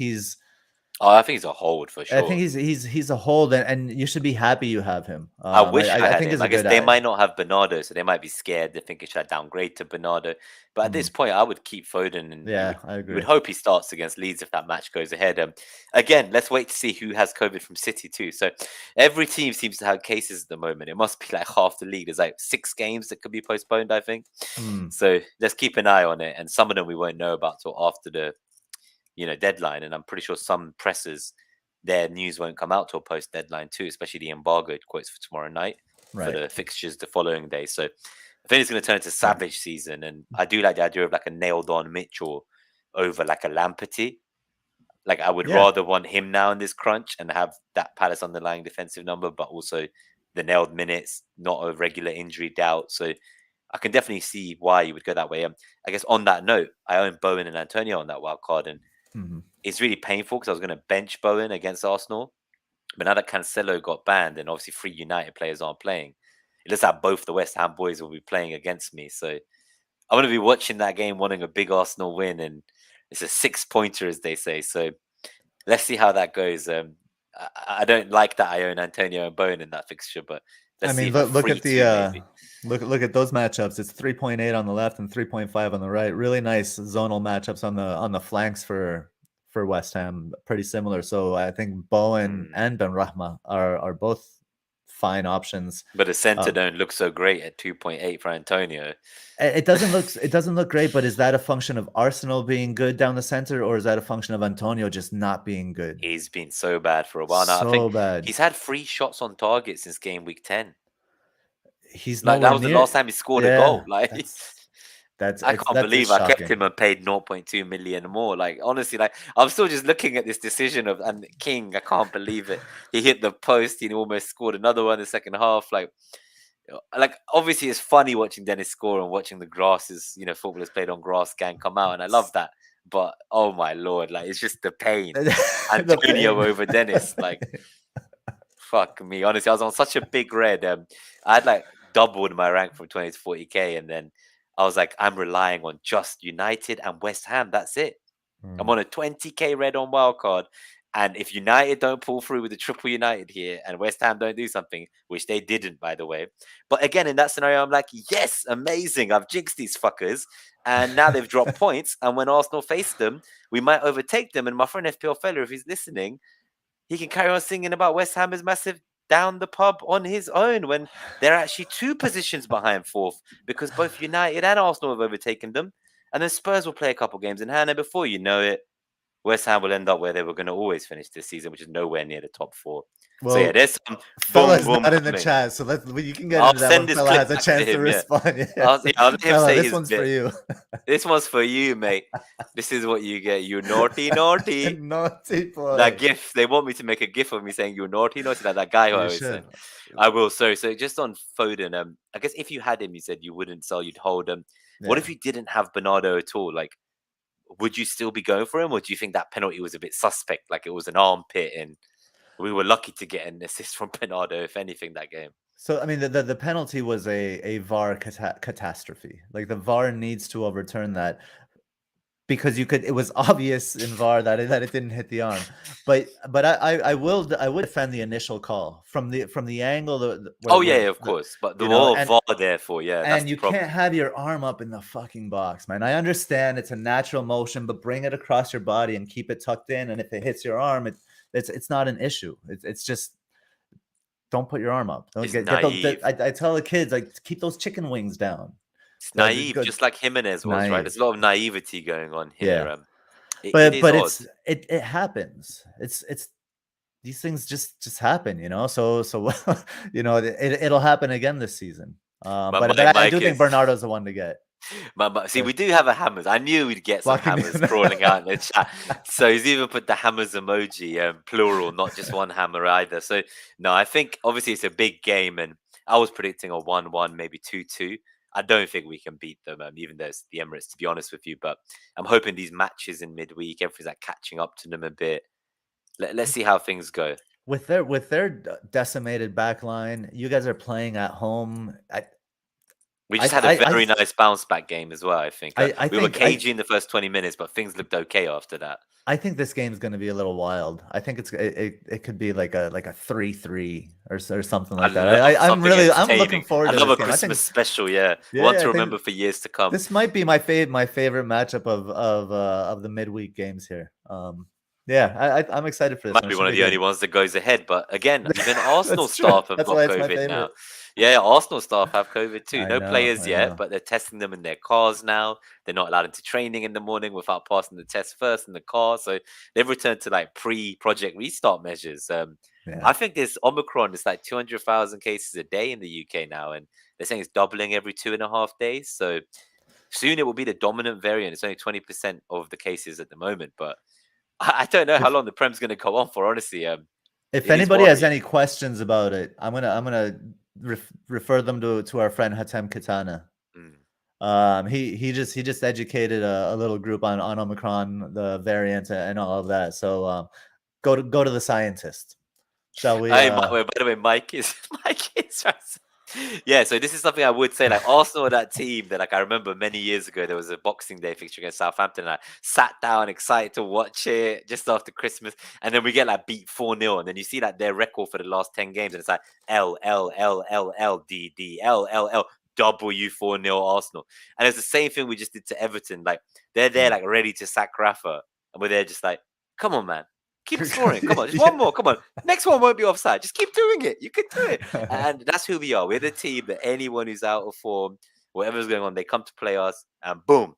Oh, I think he's a hold for I think sure. he's a hold, and you should be happy you have him. I wish I I had think him. he's I a guess good they ad. might not have Bernardo, so they might be scared. They think it should downgrade to Bernardo. But at this Mhm. point, I would keep Foden, and you Yeah, would I you would agree. hope he starts against Leeds if that match goes ahead. Again, let's wait to see who has COVID from City too. So every team seems to have cases at the moment. It must be like half the league. There's like 6 games that could be postponed, I think. Mm, So let's keep an eye on it. And some of them we won't know about till after the deadline. And I'm pretty sure some pressers, their news won't come out till post deadline too, especially the embargoed quotes for tomorrow night for right. the fixtures the following day. So I think it's going to turn into Yeah. savage season. And I do like the idea of like a nailed on Mitchell over like a Lamperty. Like I would Yeah. rather want him now in this crunch and have that Palace underlying defensive number, but also the nailed minutes, not a regular injury doubt. So I can definitely see why you would go that way. I guess on that note, I own Bowen and Antonio on that wild card, and Mhm. it's really painful because I was going to bench Bowen against Arsenal. But now that Cancelo got banned and obviously 3 United players aren't playing, it looks like both the West Ham boys will be playing against me. So I'm going to be watching that game, wanting a big Arsenal win. And it's a 6 pointer, as they say. So let's see how that goes. I don't like that I own Antonio and Bowen in that fixture, but I let's see mean, if a look free at the two maybe. look at those matchups. It's 3.8 on the left and 3.5 on the right. Really nice zonal matchups on the flanks for West Ham. Pretty similar. So I think Bowen Hmm. and Ben Rahma are both fine options. But the center Um, don't look so great at 2.8 for Antonio. it doesn't look great, but is that a function of Arsenal being good down the center, or is that a function of Antonio just not being good? He's been so bad for a while now. I think So bad. he's had 3 shots on target since game week 10. He's Like that nowhere was the near. last time he scored a goal. Yeah, Like I can't it's believe I kept him shocking. and paid 0.2 million more. Like honestly, like I'm still just looking at this decision of and King. I can't believe it. He hit the post. He almost scored another one in the second half. Like obviously it's funny watching Dennis score and watching the grasses. Footballers played on grass gang come out, and I love that. But oh my lord, like it's just the pain. The Antonio pain. over Dennis, like. Fuck me. Honestly, I was on such a big red. I had like doubled my rank from 20 to 40K. And then I was like, I'm relying on just United and West Ham. That's it. I'm Mm. on a 20K red on wildcard. And if United don't pull through with the triple United here, and West Ham don't do something, which they didn't, by the way. But again, in that scenario, I'm like, yes, amazing. I've jinxed these fuckers. And now they've dropped points. And when Arsenal face them, we might overtake them. And my friend FPL Feller, if he's listening, he can carry on singing about West Ham is massive down the pub on his own when they're actually 2 positions behind fourth, because both United and Arsenal have overtaken them. And then Spurs will play a couple games in hand. And before you know it, West Ham will end up where they were going to always finish this season, which is nowhere near the top 4. Well, so yeah, there's some Fella's boom not in the coming. chat, so you can get I'll into that send when this Fella clip has a back to chance to him, yeah. respond. I'll let him Fella, say this his one's bit. for you. This one's for you, mate. This is what you get, you naughty, naughty. Naughty boy. That gif, they want me to make a gif of me saying you naughty, naughty, like that guy who I You always should. said. I will. So just on Foden, I guess if you had him, you said you wouldn't sell, you'd hold him. What if you didn't have Bernardo at all? Like, would you still be going for him, or do you think that penalty was a bit suspect, like it was an armpit, and we were lucky to get an assist from Bernardo, if anything, that game? So I mean, the penalty was a VAR catastrophe. Like the VAR needs to overturn that, because it was obvious in VAR that it didn't hit the arm. But I would defend the initial call from the angle Of course, but the more VAR therefore, that's and the you problem. can't have your arm up in the fucking box, man. I understand it's a natural motion, but bring it across your body and keep it tucked in. And if it hits your arm, it's not an issue. It's just, don't put your arm up. Don't get those, I tell the kids, like, keep those chicken wings down. It's naive, just like Jimenez was, right? There's a lot of naivety going on here. But it is odd. it happens. It's these things just happen, you know. So you know, it'll happen again this season. But I do think Bernardo's the one to get. See, we do have a hammers. I knew we'd get some hammers crawling out in the chat. So he's even put the hammers emoji, plural, not just one hammer either. So no, I think obviously it's a big game, and I was predicting a 1-1, maybe 2-2. I don't think we can beat them, even though it's the Emirates, to be honest with you. But I'm hoping these matches in midweek, everything's like catching up to them a bit. Let's see how things go. With their decimated back line, you guys are playing at home. We just had a very nice bounce back game as well, I think. We were cagey in the first 20 minutes, but things looked okay after that. I think this game's going to be a little wild. I think it could be like a 3-3 or something like that. I'm looking forward to this game. I love a Christmas special, one to remember for years to come. This might be my favorite matchup of the midweek games here. I'm excited for this. Might be one of the only ones that goes ahead, but again, even Arsenal staff have got COVID now. Arsenal staff have COVID too. No players yet, but they're testing them in their cars now. They're not allowed into training in the morning without passing the test first in the car. So they've returned to like pre-project restart measures. I think this Omicron is like 200,000 cases a day in the UK now, and they're saying it's doubling every 2.5 days. So soon it will be the dominant variant. It's only 20% of the cases at the moment, but I don't know how long the Prem's going to go on for, honestly. If anybody has any questions about it, I'm gonna refer them to our friend Hatem Katana. He just educated a little group on Omicron, the variant, and all of that. So go to the scientist. Shall we? By the way, Mike is so this is something I would say, like Arsenal, that team that, like, I remember many years ago there was a Boxing Day fixture against Southampton, and I sat down excited to watch it just after Christmas, and then we get like beat 4-0, and then you see like their record for the last 10 games, and it's like L L L L L D D L L L W 4-0 Arsenal. And it's the same thing we just did to Everton. Like, they're there like ready to sack Rafa, and we're there just like, come on, man. Keep scoring. Come on, just one more. Come on. Next one won't be offside. Just keep doing it. You can do it. And that's who we are. We're the team that anyone who's out of form, whatever's going on, they come to play us, and boom,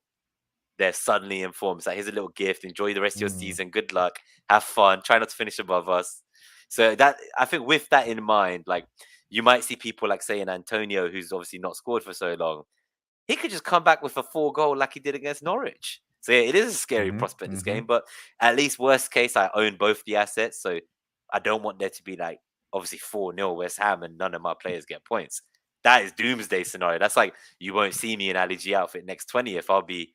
they're suddenly in form. It's like, here's a little gift. Enjoy the rest of your season. Good luck. Have fun. Try not to finish above us. So that, I think, with that in mind, like, you might see people like saying Antonio, who's obviously not scored for so long. He could just come back with a 4-goal like he did against Norwich. So yeah, it is a scary prospect, this game, but at least worst case, I own both the assets. So I don't want there to be like, obviously 4-0 West Ham and none of my players get points. That is doomsday scenario. That's like, you won't see me in Ali G outfit next 20th. I'll be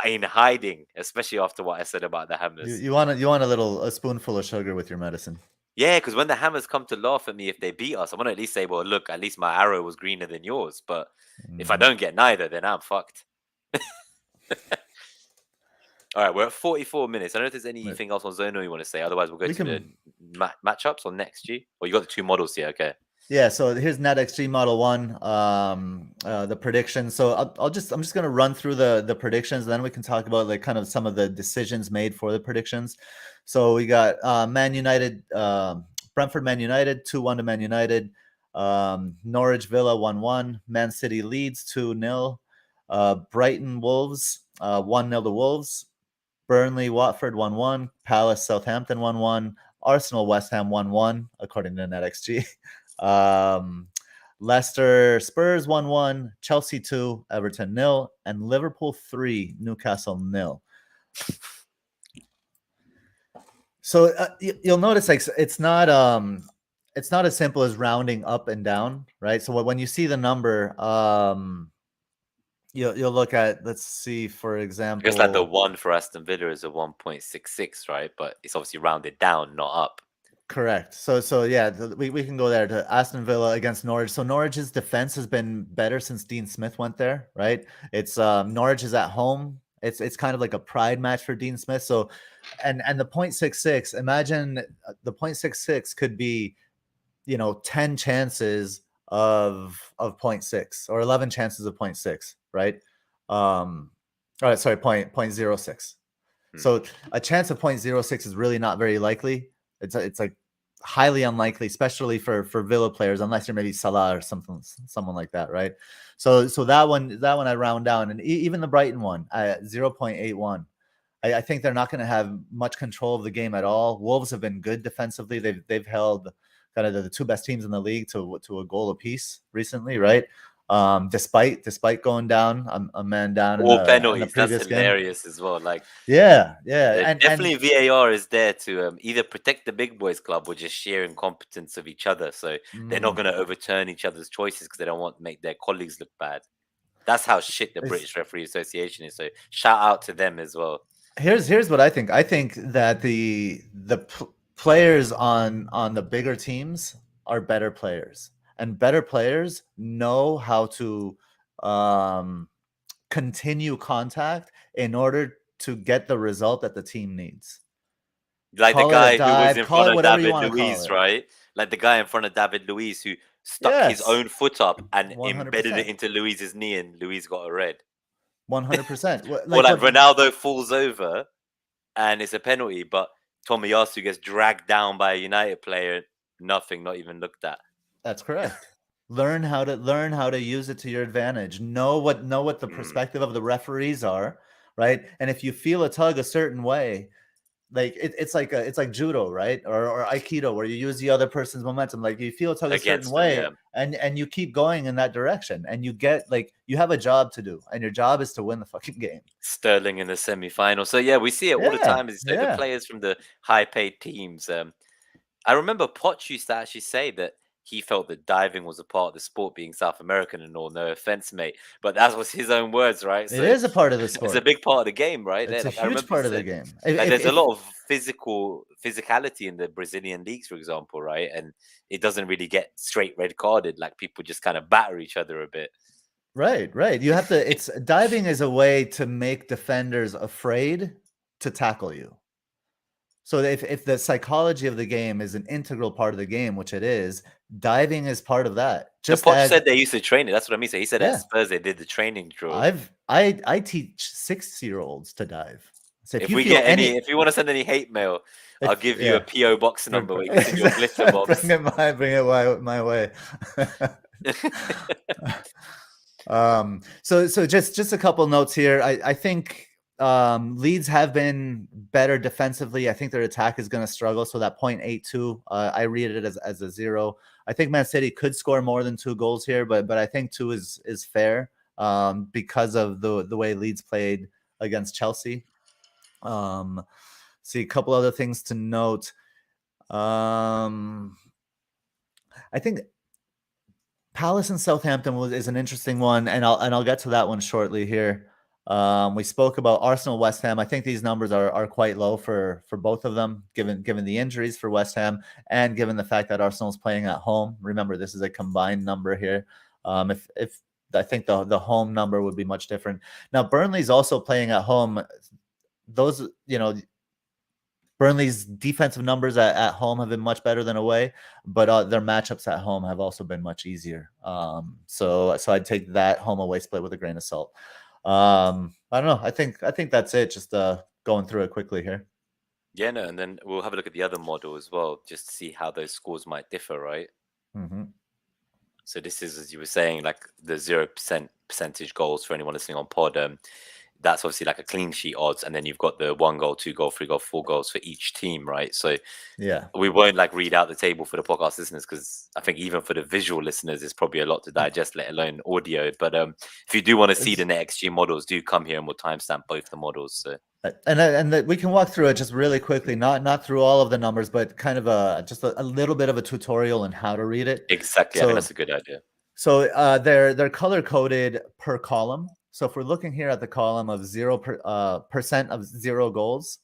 in hiding, especially after what I said about the Hammers. You want a spoonful of sugar with your medicine. Yeah, because when the Hammers come to laugh at me if they beat us, I want to at least say, well, look, at least my arrow was greener than yours. But if I don't get neither, then I'm fucked. All right, we're at 44 minutes. I don't know if there's anything else on Zonal you want to say. Otherwise, we'll go to the matchups on NetxG. Or you got the two models here, okay? Yeah, so here's NetxG Model 1, the predictions. So I'm just gonna run through the predictions, and then we can talk about like kind of some of the decisions made for the predictions. So we got Man United, Brentford Man United, 2-1 to Man United, Norwich Villa 1-1, Man City Leeds 2-0, Brighton Wolves 1-0 to Wolves, Burnley Watford 1-1, Palace Southampton 1-1, Arsenal West Ham 1-1 according to NetxG. Leicester Spurs 1-1, Chelsea 2, Everton 0, and Liverpool 3, Newcastle 0. So you'll notice like it's not as simple as rounding up and down, right? So when you see the number, you'll look at, let's see, for example, I guess like the one for Aston Villa is a 1.66, right? But it's obviously rounded down, not up. Correct. So yeah, we can go there to Aston Villa against Norwich. So Norwich's defense has been better since Dean Smith went there, right? It's Norwich is at home. It's kind of like a pride match for Dean Smith. So and the 0.66, imagine the 0.66 could be, 10 chances of 0.6 or 11 chances of 0.6, right? All right, sorry, 0.06. So a chance of 0.06 is really not very likely. It's like highly unlikely, especially for Villa players, unless you're maybe Salah or someone like that, right? So that one I round down, and even the Brighton one at 0.81. I think they're not going to have much control of the game at all. Wolves have been good defensively. They've held kind of the two best teams in the league to a goal apiece recently, right? Despite going down a man down in the previous that's hilarious game. as well. Like yeah, and definitely VAR is there to either protect the big boys club or just sheer incompetence of each other. So they're not going to overturn each other's choices because they don't want to make their colleagues look bad. That's how shit the British Referee Association is. So shout out to them as well. Here's what I think. I think that the players on the bigger teams are better players, and better players know how to continue contact in order to get the result that the team needs. Like call the guy dive, who was in front of David Luiz, right? Like the guy in front of David Luiz who stuck his own foot up and 100%. embedded it into Luiz's knee, and Luiz got a red. 100%. Or like Ronaldo falls over and it's a penalty, but Tomiyasu gets dragged down by a United player. Nothing, not even looked at. That's correct. learn how to use it to your advantage. Know what the perspective of the referees are, right? And if you feel a tug a certain way, like it's like judo, right? Or aikido, where you use the other person's momentum. Like you feel a tug a certain way, and you keep going in that direction, and you get like you have a job to do, and your job is to win the fucking game. Sterling in the semi-final. So yeah, we see it all the time. It's like the players from the high-paid teams. I remember Poch used to actually say that he felt that diving was a part of the sport, being South American and all. No offense, mate, but that was his own words, right? So it is a part of the sport. It's a big part of the game, right? It's a huge part of the game. There's a lot of physicality in the Brazilian leagues, for example, right? And it doesn't really get straight red carded. Like people just kind of batter each other a bit. Right. You have to. Diving is a way to make defenders afraid to tackle you. So if the psychology of the game is an integral part of the game, which it is, diving is part of that. Just Poch said they used to train it. That's what I mean. So he said at Spurs they did the training drill. I teach 6-year-olds to dive. So if you want to send any hate mail, I'll give you a PO box number where you can send your glitter box. Bring it my way. So just a couple notes here. I think Leeds have been better defensively. I think their attack is going to struggle. So that 0.82, I read it as a 0. I think Man City could score more than 2 goals here, but I think 2 is fair because of the way Leeds played against Chelsea. See a couple other things to note. I think Palace and Southampton is an interesting one, and I'll get to that one shortly here. We spoke about Arsenal, West Ham. I think these numbers are quite low for both of them, given the injuries for West Ham and given the fact that Arsenal is playing at home. Remember, this is a combined number here. If I think the home number would be much different. Now, Burnley's also playing at home. those, Burnley's defensive numbers at home have been much better than away, but their matchups at home have also been much easier. So I'd take that home away split with a grain of salt. I don't know. I think that's it. Just going through it quickly here. Yeah, no, and then we'll have a look at the other model as well, just to see how those scores might differ, right? Mm-hmm. So this is, as you were saying, like the 0% percentage goals for anyone listening on pod. That's obviously like a clean sheet odds, and then you've got the 1 goal, 2 goal, 3 goal, 4 goals for each team, right? So yeah, we won't like read out the table for the podcast listeners, because I think even for the visual listeners, it's probably a lot to digest, let alone audio. But if you do want to see the NetxG models, do come here and we'll timestamp both the models. So. And we can walk through it just really quickly, not through all of the numbers, but kind of just a little bit of a tutorial on how to read it. Exactly, I think that's a good idea. So they're color coded per column. So if we're looking here at the column of 0% of 0 goals,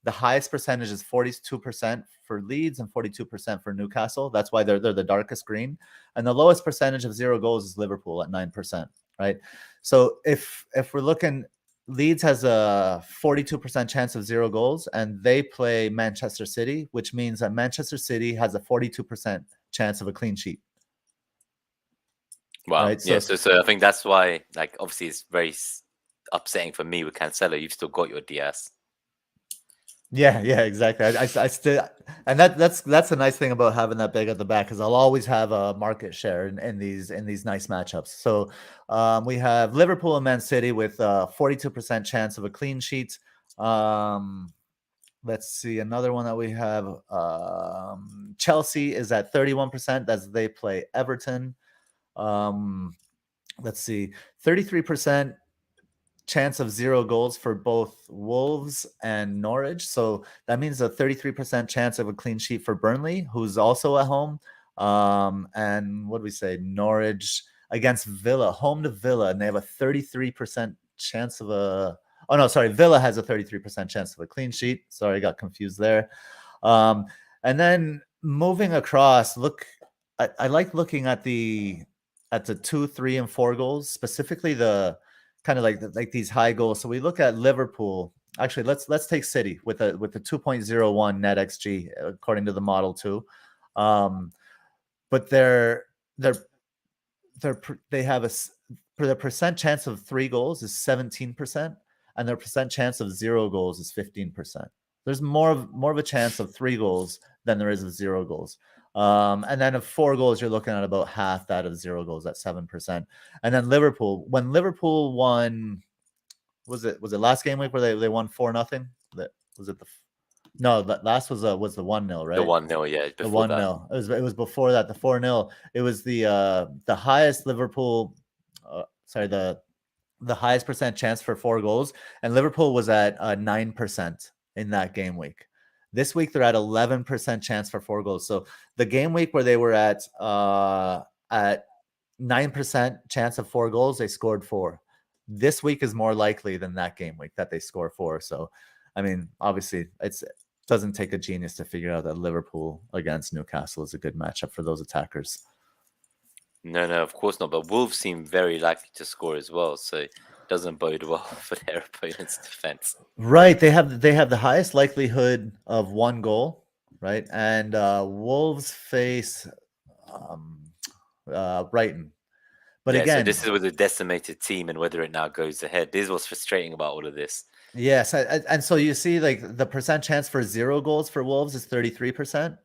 the highest percentage is 42% for Leeds and 42% for Newcastle. That's why they're the darkest green. And the lowest percentage of 0 goals is Liverpool at 9%, right? So if we're looking, Leeds has a 42% chance of 0 goals, and they play Manchester City, which means that Manchester City has a 42% chance of a clean sheet. Wow. Right? Yeah. So I think that's why, like, obviously it's very upsetting for me with Cancelo. You've still got your DS. Yeah, exactly. I still, and that's the nice thing about having that big at the back, because I'll always have a market share in these nice matchups. So we have Liverpool and Man City with 42% chance of a clean sheet. Let's see, another one that we have. Chelsea is at 31% as they play Everton. Let's see, 33% chance of 0 goals for both Wolves and Norwich. So that means a 33% chance of a clean sheet for Burnley, who's also at home. And what do we say? Norwich against Villa, home to Villa, and they have a 33% chance of a. Oh no, sorry. Villa has a 33% chance of a clean sheet. Sorry, I got confused there. And then moving across, I like looking at the 2, 3, and 4 goals, specifically the kind of like these high goals. So we look at Liverpool. Actually, let's take City with the 2.01 net xG according to the model too. But they have for the percent chance of 3 goals is 17%, and their percent chance of 0 goals is 15%. There's more of a chance of 3 goals than there is of 0 goals. And then of 4 goals, you're looking at about half that of 0 goals at 7%. And then Liverpool, when Liverpool won, was it last game week where they won 4-0? That was it. That last was the 1-0, right? The 1-0, yeah. The 1-0. It was before that. The 4-0. It was the highest Liverpool. The highest percent chance for 4 goals, and Liverpool was at 9% in that game week. This week they're at 11% chance for 4 goals. So the game week where they were at 9% chance of 4 goals, they scored 4. This week is more likely than that game week that they score 4. So, I mean, obviously, it doesn't take a genius to figure out that Liverpool against Newcastle is a good matchup for those attackers. No, of course not. But Wolves seem very likely to score as well, so it doesn't bode well for their opponent's defense. Right, they have the highest likelihood of 1 goal, right? And Wolves face Brighton. But again, so this is with a decimated team, and whether it now goes ahead. This is what's frustrating about all of this. Yes, and so you see, like, the percent chance for 0 goals for Wolves is 33%.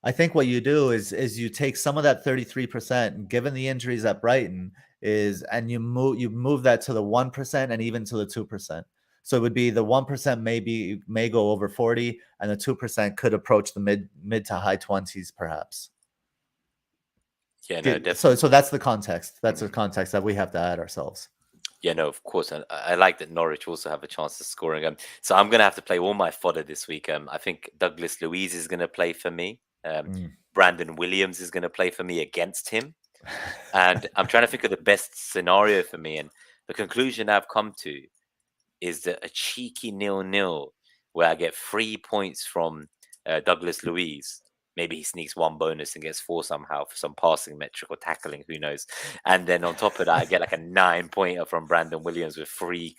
I think what you do is you take some of that 33%, given the injuries at Brighton, and you move that to the 1% and even to the 2%. So it would be the 1% may go over 40, and the 2% could approach the mid to high 20s, perhaps. Yeah, no, definitely. So that's the context. That's the context that we have to add ourselves. Yeah, no, of course. And I like that Norwich also have a chance of scoring. So I'm going to have to play all my fodder this week. I think Douglas Luiz is going to play for me. Brandon Williams is going to play for me against him. And I'm trying to think of the best scenario for me. And the conclusion I've come to is that a cheeky 0-0 where I get 3 points from Douglas Luiz. Maybe he sneaks 1 bonus and gets 4 somehow for some passing metric or tackling, who knows. And then on top of that, I get like a 9-pointer from Brandon Williams with 3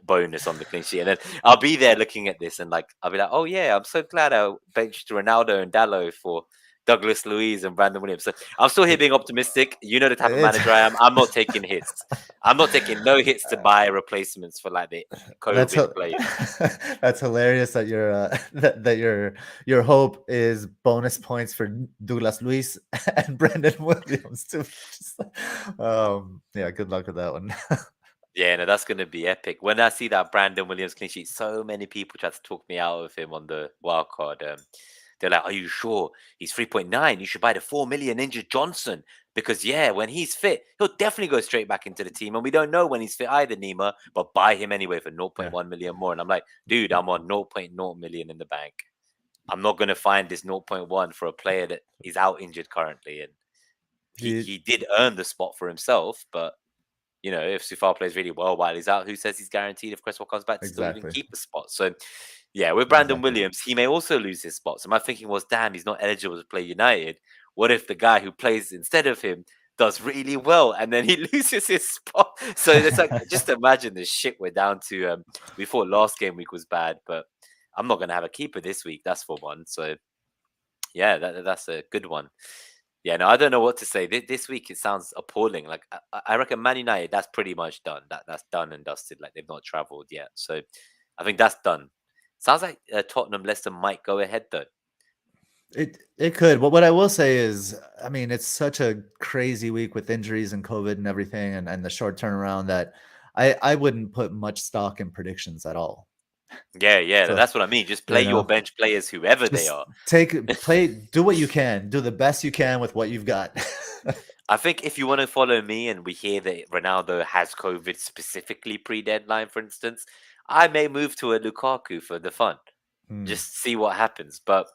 bonus on the clean sheet. And then I'll be there looking at this and like I'll be like, oh yeah, I'm so glad I benched Ronaldo and Dallo for Douglas Luiz and Brandon Williams. So I'm still here being optimistic. You know the type of It's manager I am. I'm not taking hits. I'm not taking no hits to buy replacements for like the that's COVID players. that's hilarious that that your hope is bonus points for Douglas Luiz and Brandon Williams too. Yeah, good luck with that one. Yeah, no, that's going to be epic. When I see that Brandon Williams clean sheet, so many people try to talk me out of him on the wild card. They're like, "Are you sure he's 3.9? You should buy the 4 million injured Johnson because yeah, when he's fit, he'll definitely go straight back into the team. And we don't know when he's fit either, Nima. But buy him anyway for zero point Yeah. 0.1 million more." And I'm like, "Dude, I'm on 0.0 million in the bank. I'm not going to find this zero point 0.1 for a player that is out injured currently." And he did earn the spot for himself, but you know, if Sufal plays really well while he's out, who says he's guaranteed if Cresswell comes back to still even Exactly. keep the spot? So, yeah, with Brandon Exactly. Williams, he may also lose his spot. So my thinking was, damn, he's not eligible to play United. What if the guy who plays instead of him does really well and then he loses his spot? So it's like, just imagine the shit we're down to. We thought last game week was bad, but I'm not going to have a keeper this week. That's for one. So, yeah, that's a good one. Yeah, no, I don't know what to say. This week it sounds appalling. Like I reckon Man United, that's pretty much done. That's done and dusted. Like they've not travelled yet, so I think that's done. Sounds like Tottenham Leicester might go ahead though. It could, but what I will say is, I mean, it's such a crazy week with injuries and COVID and everything, and the short turnaround that I wouldn't put much stock in predictions at all. Yeah, So that's what I mean. Just play you your know, bench players, whoever they just are. do what you can, do the best you can with what you've got. I think if you want to follow me and we hear that Ronaldo has COVID specifically pre-deadline, for instance, I may move to a Lukaku for the fun. Hmm. Just see what happens. But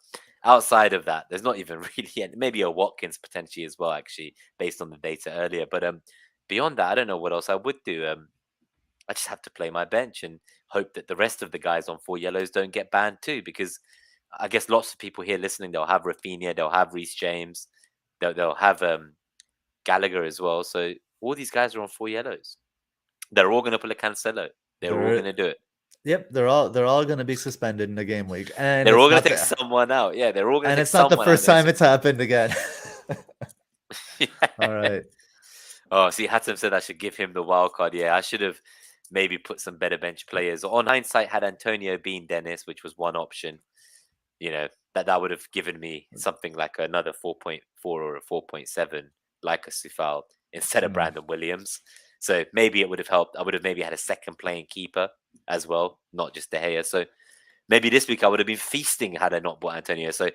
outside of that, there's not even really maybe a Watkins potentially as well, actually, based on the data earlier. But beyond that, I don't know what else I would do. I just have to play my bench and hope that the rest of the guys on 4 yellows don't get banned too, because I guess lots of people here listening, they'll have Rafinha, they'll have Reece James, they'll have Gallagher as well. So all these guys are on 4 yellows. They're all going to pull a Cancelo. They're all going They're to do it. Yep, they're all going to be suspended in the game week, and They're all it's going not to take someone out. Yeah, they're all going to take the someone out. first time it's happened again. All Yeah. right. Oh, see, Hatem said I should give him the wild card. Yeah, I should have maybe put some better bench players. On hindsight, had Antonio been Dennis, which was one option, you know, that would have given me something like another 4.4 or a 4.7, like a Sufal, instead of Hmm. Brandon Williams. So maybe it would have helped. I would have maybe had a second playing keeper as well, not just De Gea. So maybe this week I would have been feasting had I not bought Antonio. So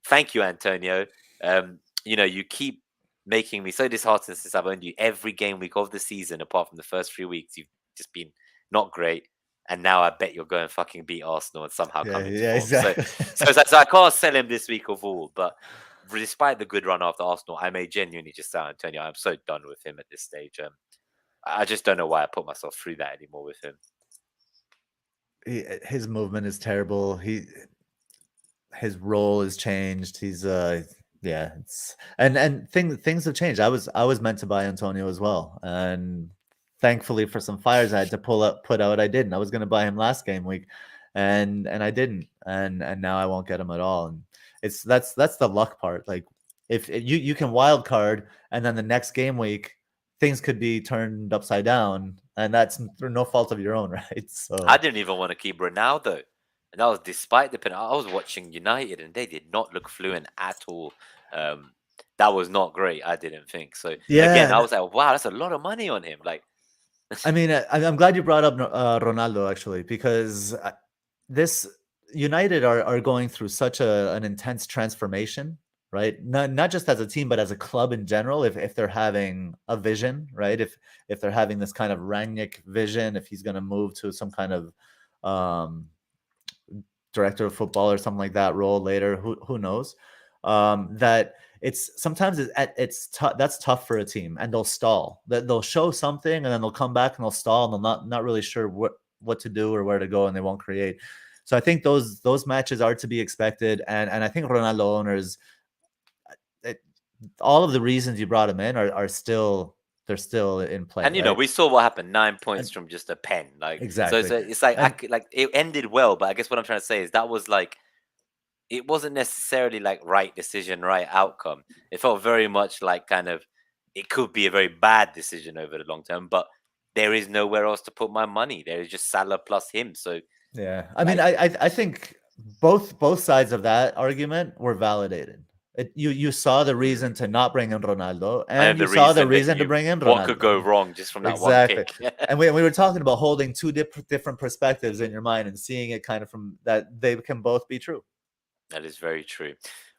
thank you, Antonio. You know, you keep making me so disheartened since I've owned you every game week of the season, apart from the first 3 weeks. You've just been not great. And now I bet you're going to fucking beat Arsenal and somehow Yeah, come into yeah, form. So, exactly. so I can't sell him this week of all. But despite the good run after Arsenal, I may genuinely just say, Antonio, I'm so done with him at this stage. I just don't know why I put myself through that anymore with him. His movement is terrible. His role has changed. He's yeah, it's and things have changed. I was meant to buy Antonio as well, and thankfully for some fires I had to put out, I didn't. I was going to buy him last game week, and I didn't, and now I won't get him at all. And it's that's the luck part. Like if you can wild card, and then the next game week things could be turned upside down, and that's through no fault of your own, right? I So didn't even want to keep Ronaldo. And that was despite the penalty. I was watching United and they did not look fluent at all. Um, that was not great, I didn't think. So again, I yeah, was like, wow, that's a lot of money on him. Like, I mean, I'm glad you brought up Ronaldo actually, because this United are going through such an intense transformation, right? Not just as a team, but as a club in general. If they're having a vision, right? If they're having this kind of Rangnick vision, if he's going to move to some kind of um, director of football or something like that role later, who knows? That it's sometimes that's tough for a team, and they'll stall. That they'll show something and then they'll come back and they'll stall and they'll not really sure what to do or where to go, and they won't create. So I think those matches are to be expected, and I think Ronaldo owners, it, all of the reasons you brought him in are still they're still in play. And right? we saw what happened. 9 points from just a pen. Like, so Exactly. it's like And it ended well, but I guess what I'm trying to say is that was like it wasn't necessarily like right decision, right outcome. It felt very much like kind of it could be a very bad decision over the long term, but there is nowhere else to put my money. There is just Salah plus him. So yeah, I mean, like I think both sides of that argument were validated. You saw the reason to not bring in Ronaldo, and and you the saw the reason that reason to bring in what could go Ronaldo. wrong just from that one Exactly. pick. And we were talking about holding two different perspectives in your mind and seeing it kind of from that they can both be true. That is very true.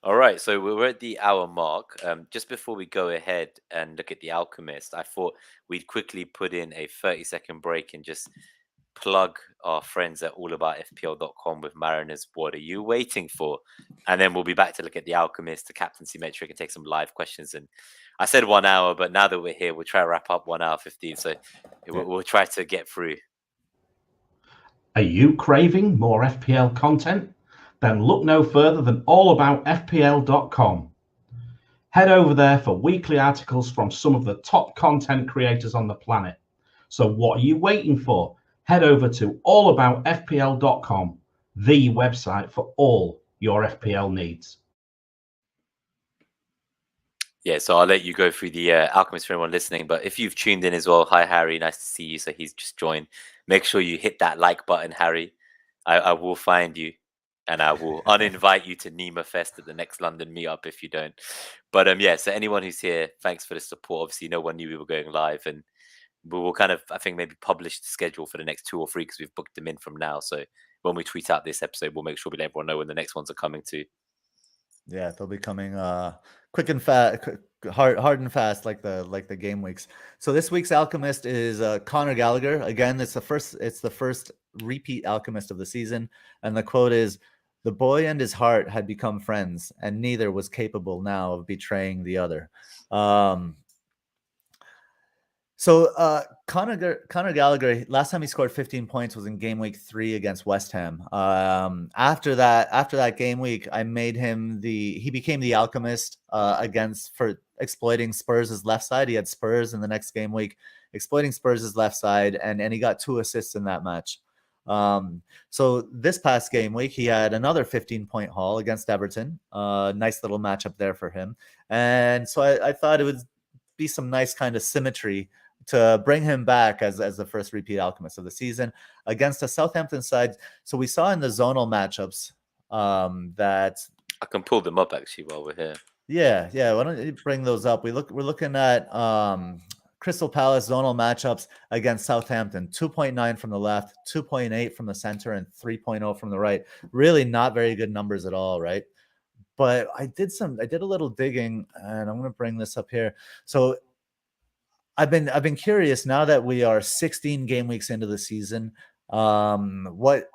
All right, so we're at the hour mark. Just before we go ahead and look at the Alchemist, I thought we'd quickly put in a 30-second break and just plug our friends at allaboutfpl.com with Mariners. What are you waiting for? And then we'll be back to look at the Alchemist, the Captaincy Metric, and take some live questions. And I said 1 hour, but now that we're here, we'll try to wrap up 1 hour 15. So we'll try to get through. Are you craving more FPL content? Then look no further than allaboutfpl.com. Head over there for weekly articles from some of the top content creators on the planet. So what are you waiting for? Head over to allaboutfpl.com, the website for all your FPL needs. Yeah, so I'll let you go through the Alchemist for everyone listening. But if you've tuned in as well, hi, Harry. Nice to see you. So he's just joined. Make sure you hit that like button, Harry. I will find you. And I will uninvite you to Nima Fest at the next London meetup if you don't. But yeah, so anyone who's here, thanks for the support. Obviously, no one knew we were going live, and we will kind of, I think, maybe publish the schedule for the next 2 or 3 because we've booked them in from now. So when we tweet out this episode, we'll make sure we let everyone know when the next ones are coming too. Yeah, they'll be coming quick and fast, hard and fast, like the game weeks. So this week's Alchemist is Conor Gallagher. Again, it's the first repeat Alchemist of the season, and the quote is, "The boy and his heart had become friends, and neither was capable now of betraying the other." So Conor Gallagher, last time he scored 15 points was in game week 3 against West Ham. After that game week, I made him he became the Alchemist for exploiting Spurs' left side. He had Spurs in the next game week, exploiting Spurs' left side, and he got 2 assists in that match. So this past game week, he had another 15-point haul against Everton. Nice little matchup there for him. And so I thought it would be some nice kind of symmetry to bring him back as the first repeat Alchemist of the season against a Southampton side. So we saw in the zonal matchups that I can pull them up actually while we're here. Yeah. Why don't you bring those up? We're looking at Crystal Palace zonal matchups against Southampton. 2.9 from the left, 2.8 from the center, and 3.0 from the right. Really not very good numbers at all, right? But I did a little digging, and I'm going to bring this up here. So I've been curious now that we are 16 game weeks into the season. What's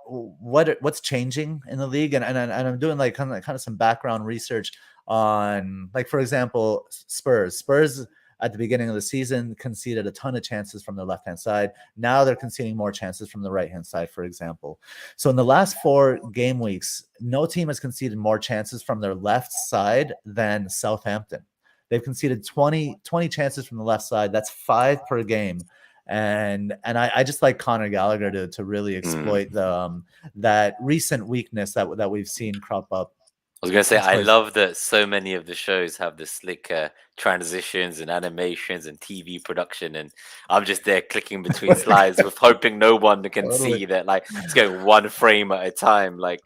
changing in the league, and I'm doing like kind of some background research on, like, for example, Spurs at the beginning of the season conceded a ton of chances from the left-hand side. Now they're conceding more chances from the right-hand side, for example. So in the last 4 game weeks, no team has conceded more chances from their left side than Southampton. They've conceded 20 chances from the left side. That's 5 per game. And I just like Conor Gallagher to really exploit that recent weakness that we've seen crop up. I was going to say, I love that so many of the shows have the slick transitions and animations and TV production, and I'm just there clicking between slides with hoping no one can see that, like, it's going 1 frame at a time. Like,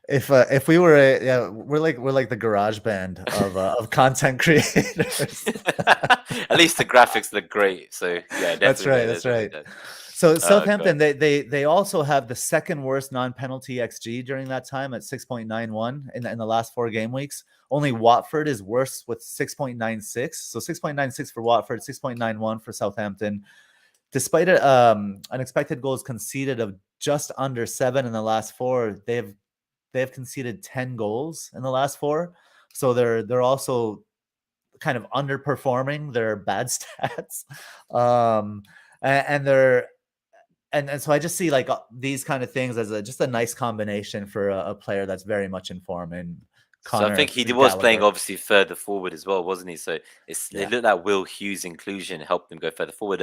if we were we're like the garage band of content creators. At least the graphics look great. So yeah, definitely. That's right. So Southampton, they also have the second worst non-penalty XG during that time at 6.91 in the last 4 game weeks. Only Watford is worse with 6.96. So 6.96 for Watford, 6.91 for Southampton. Despite unexpected goals conceded of just under 7 in the last 4, they've conceded 10 goals in the last 4. So they're also kind of underperforming their bad stats. And so I just see like these kind of things as just a nice combination for a player that's very much in form. And So I Conor think he was playing Gallagher. obviously further forward as well, wasn't he? So it looked like Will Hughes' inclusion helped them go further forward.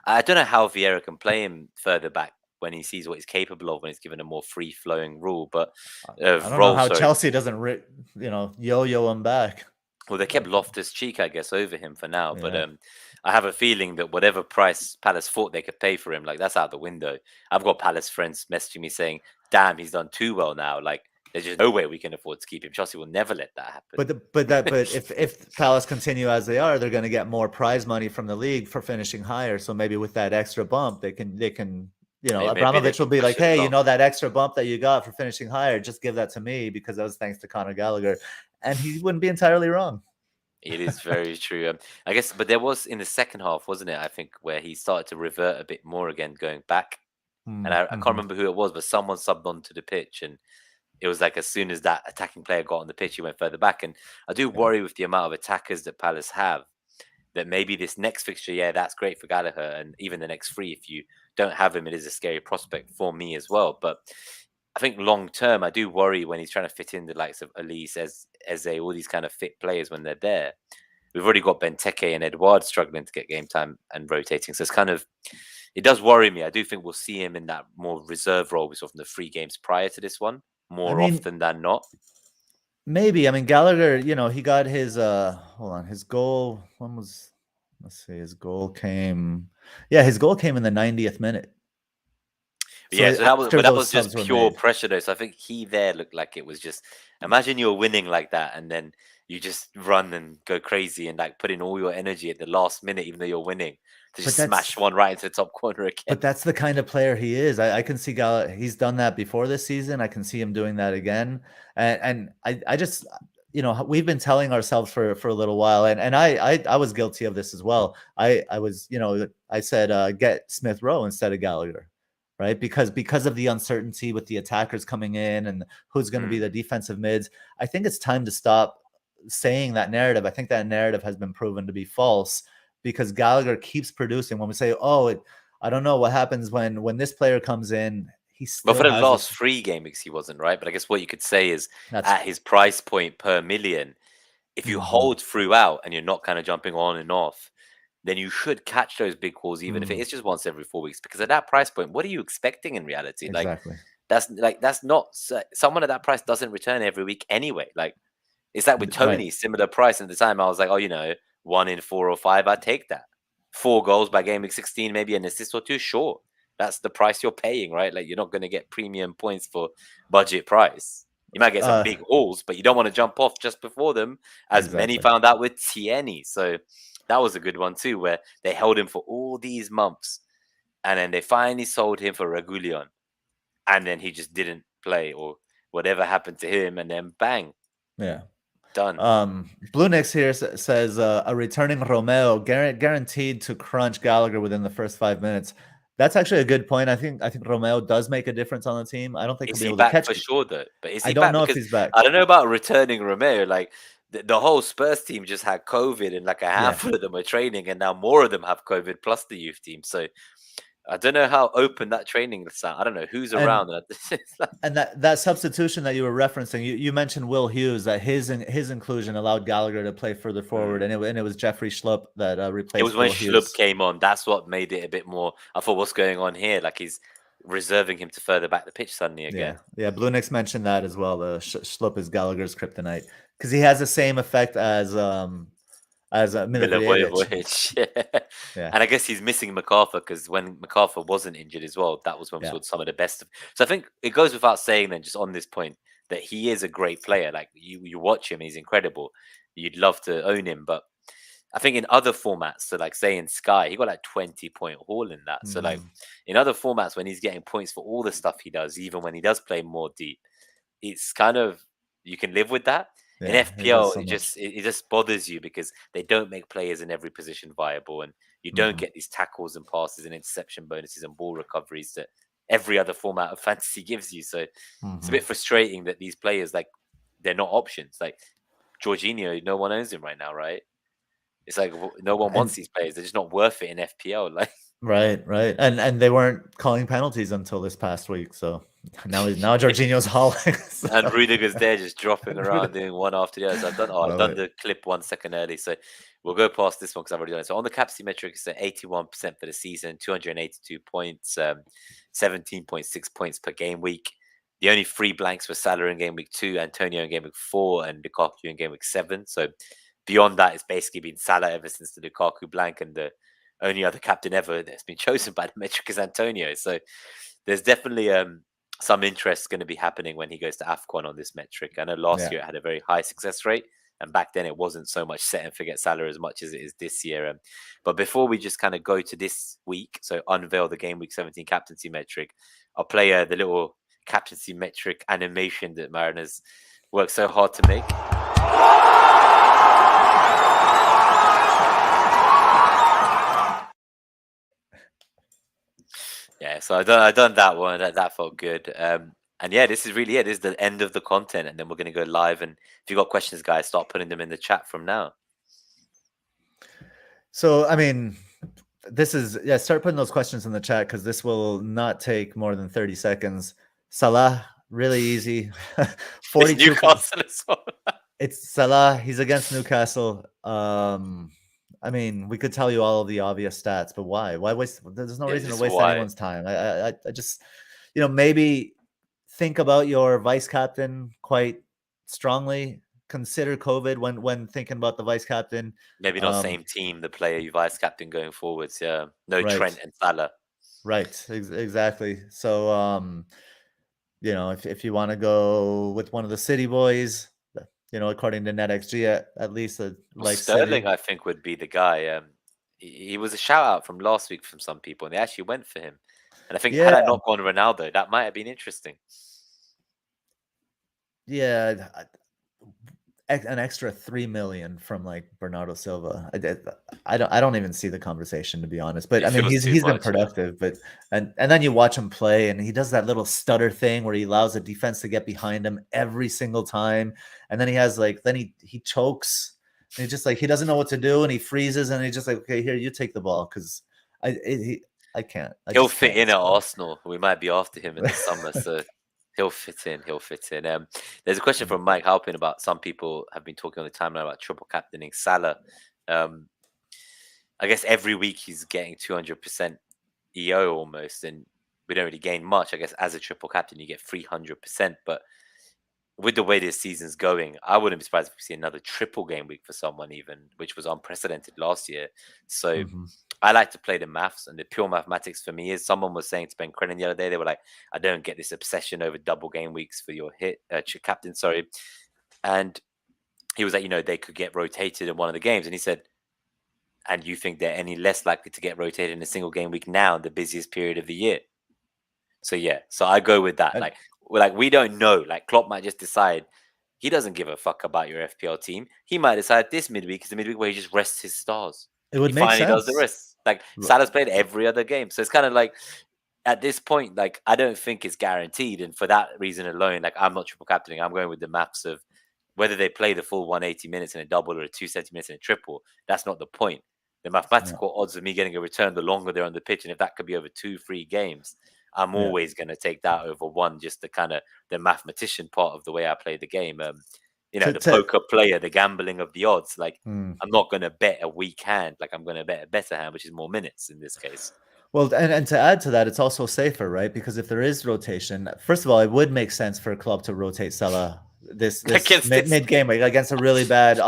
I don't know how Vieira can play him further back when he sees what he's capable of when he's given a more free flowing rule, but I don't know role. how Sorry. Chelsea doesn't, yo-yo him back. Well, they kept Loftus-Cheek, I guess, over him for now. But Yeah. I have a feeling that whatever price Palace thought they could pay for him, like that's out the window. I've got Palace friends messaging me saying, "Damn, he's done too well now. Like, there's just no way we can afford to keep him. Chelsea will never let that happen." But if Palace continue as they are, they're going to get more prize money from the league for finishing higher. So maybe with that extra bump, they can Maybe they Abramovich will can be push like, it hey, along. that extra bump that you got for finishing higher, just give that to me because that was thanks to Conor Gallagher, and he wouldn't be entirely wrong. It is very true. I guess, but there was in the second half, wasn't it? I think where he started to revert a bit more again, going back. And I can't remember who it was, but someone subbed onto the pitch, and it was like as soon as that attacking player got on the pitch, he went further back. And I do worry with the amount of attackers that Palace have, that maybe this next fixture, yeah, that's great for Gallagher, and even the next three, if you don't have him, it is a scary prospect for me as well. But I think long term, I do worry when he's trying to fit in the likes of Elise, as all these kind of fit players when they're there. We've already got Benteke and Edouard struggling to get game time and rotating. So it's kind of, it does worry me. I do think we'll see him in that more reserve role we saw from the 3 games prior to this one, more often than not. Maybe. I mean, Gallagher, he got his his goal. Let's see, his goal came. Yeah, his goal came in the 90th minute. So that was just pure made. pressure though. So I think he there looked like it was just, imagine you're winning like that and then you just run and go crazy and like put in all your energy at the last minute, even though you're winning, to just smash one right into the top corner again. But that's the kind of player he is. I can see Gallagher. He's done that before this season. I can see him doing that again. And I just, we've been telling ourselves for a little while, and I was guilty of this as well. I was, I said get Smith Rowe instead of Gallagher, right? Because of the uncertainty with the attackers coming in and who's going to be the defensive mids. I think it's time to stop saying that narrative. I think that narrative has been proven to be false because Gallagher keeps producing. When we say, I don't know what happens when this player comes in, he still. But for the last 3 game weeks, he wasn't, right. But I guess what you could say is at his price point per million, if you hold throughout and you're not kind of jumping on and off, then you should catch those big calls, even if it is just once every 4 weeks. Because at that price point, what are you expecting in reality? Exactly. That's not someone at that price doesn't return every week anyway. Like it's like with Tony, similar price at the time. I was like, 1 in 4 or 5, I'd take that. 4 goals by game week 16, maybe an assist or 2, sure. That's the price you're paying, right? Like you're not going to get premium points for budget price. You might get some big hauls, but you don't want to jump off just before them, as many found out with Tierney. So that was a good one too, where they held him for all these months, and then they finally sold him for Regulion, and then he just didn't play, or whatever happened to him, and then bang, done. Blue Nix here says a returning Romeo guaranteed to crunch Gallagher within the first 5 minutes. That's actually a good point. I think Romeo does make a difference on the team. I don't think he'll be able back to catch for sure though. But is he I don't back? know Because if he's back. I don't know about returning Romeo. Like the whole Spurs team just had COVID, and like a handful of them are training, and now more of them have COVID plus the youth team. So I don't know how open that training is. I don't know who's around. And that substitution that you were referencing, you mentioned Will Hughes, that his inclusion allowed Gallagher to play further forward, and it was Jeffrey Schlupp that replaced. It was when Will Schlupp Hughes came on. That's what made it a bit more. I thought, what's going on here? Like he's reserving him to further back the pitch suddenly again. Yeah. Blue Nix mentioned that as well. The Schlupp is Gallagher's kryptonite because he has the same effect as Milivojevic. Yeah. And I guess he's missing MacArthur because when MacArthur wasn't injured as well, that was when we saw some of the best. So I think it goes without saying then, just on this point, that he is a great player. Like you watch him, he's incredible. You'd love to own him, but I think in other formats, so like say in Sky, he got like 20-point haul in that. So like in other formats, when he's getting points for all the stuff he does, even when he does play more deep, it's kind of, you can live with that. In FPL, it just bothers you because they don't make players in every position viable, and you don't get these tackles and passes and interception bonuses and ball recoveries that every other format of fantasy gives you. So it's a bit frustrating that these players, like, they're not options. Like Jorginho, no one owns him right now, right? It's like no one wants these players. They're just not worth it in FPL. Like right, and they weren't calling penalties until this past week, so. Now Jorginho's hauling. So. And Rudiger's there just dropping around, doing one after the other. So I've done the clip 1 second early. So we'll go past this one because I've already done it. So on the captaincy metric, it's at 81% for the season, 282 points, 17.6 points per game week. The only 3 blanks were Salah in game week 2, Antonio in game week 4, and Lukaku in game week 7. So beyond that, it's basically been Salah ever since the Lukaku blank, and the only other captain ever that's been chosen by the metric is Antonio. So there's definitely some interest going to be happening when he goes to AFCON on this metric. I know last year it had a very high success rate, and back then it wasn't so much set and forget Salah as much as it is this year. But before we just kind of go to this week, so unveil the game week 17 captaincy metric, I'll play the little captaincy metric animation that Mariners worked so hard to make. Yeah, so I done that one. That felt good. And yeah, this is really it. This is the end of the content, and then we're going to go live. And if you got questions, guys, start putting them in the chat from now. So, I mean, this is start putting those questions in the chat because this will not take more than 30 seconds. Salah, really easy. 42 Newcastle as well. It's Salah. He's against Newcastle. I mean, we could tell you all of the obvious stats, but why? Why waste? There's no reason to waste anyone's time. I just, maybe think about your vice captain quite strongly. Consider COVID when thinking about the vice captain. Maybe not same team, the player you vice captain going forwards. Yeah, no Trent and Salah. Right, exactly. So, if you want to go with one of the City boys. According to NetxG, at least like Sterling, City. I think would be the guy. He was a shout out from last week from some people, and they actually went for him. And I think had I not gone Ronaldo, that might have been interesting. Yeah, an extra 3 million from like Bernardo Silva. I don't even see the conversation, to be honest. But I mean, he's been productive. But and then you watch him play, and he does that little stutter thing where he allows the defense to get behind him every single time, and then he has he chokes, and he just he doesn't know what to do, and he freezes, and he's just like, okay, here, you take the ball, because I can't. He'll fit in at Arsenal. We might be after him in the summer, so. He'll fit in. There's a question from Mike Halpin about some people have been talking on the timeline about triple captaining Salah. I guess every week he's getting 200% EO almost, and we don't really gain much. I guess as a triple captain, you get 300%. But with the way this season's going, I wouldn't be surprised if we see another triple game week for someone, even, which was unprecedented last year. So I like to play the maths, and the pure mathematics for me is, someone was saying to Ben Crennan the other day, they were like, I don't get this obsession over double game weeks for your captain, sorry. And he was like, they could get rotated in one of the games. And he said, and you think they're any less likely to get rotated in a single game week now, the busiest period of the year? So yeah, so I go with that. We don't know. Like, Klopp might just decide he doesn't give a fuck about your FPL team. He might decide this midweek is the midweek where he just rests his stars. It would make sense. He does the rest. Like, Salah's played every other game. So it's kind of like, at this point, like, I don't think it's guaranteed. And for that reason alone, like, I'm not triple captaining. I'm going with the maths of whether they play the full 180 minutes in a double or a 270 minutes in a triple. That's not the point. The mathematical odds of me getting a return the longer they're on the pitch, and if that could be over 2-3 games, I'm always going to take that over one, just the kind of the mathematician part of the way I play the game. The poker player, the gambling of the odds. Like, I'm not going to bet a weak hand. Like, I'm going to bet a better hand, which is more minutes in this case. Well, and to add to that, it's also safer, right? Because if there is rotation, first of all, it would make sense for a club to rotate Salah this mid-game against a really bad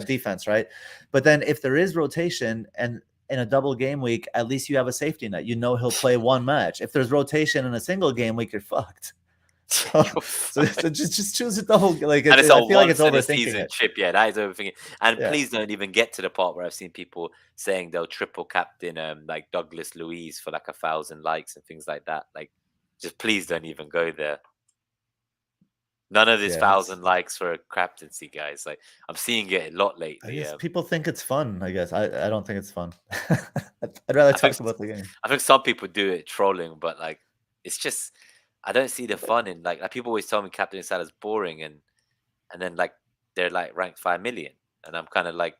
defense, right? But then if there is rotation and in a double game week, at least you have a safety net. He'll play one match. If there's rotation in a single game week, you're fucked. So just choose a double. Like, I feel like it's overthinking it. Chip, yeah, that is overthinking. And please don't even get to the part where I've seen people saying they'll triple captain like Douglas Luiz for like 1,000 likes and things like that. Like, just please don't even go there. None of this 1,000 likes for a captaincy, guys. Like, I'm seeing it a lot lately. People think it's fun, I guess. I don't think it's fun. I'd rather talk about the game. I think some people do it trolling, but like, it's just, I don't see the fun in like people always tell me captaining Salah's boring, and then like they're like ranked 5 million, and I'm kind of like,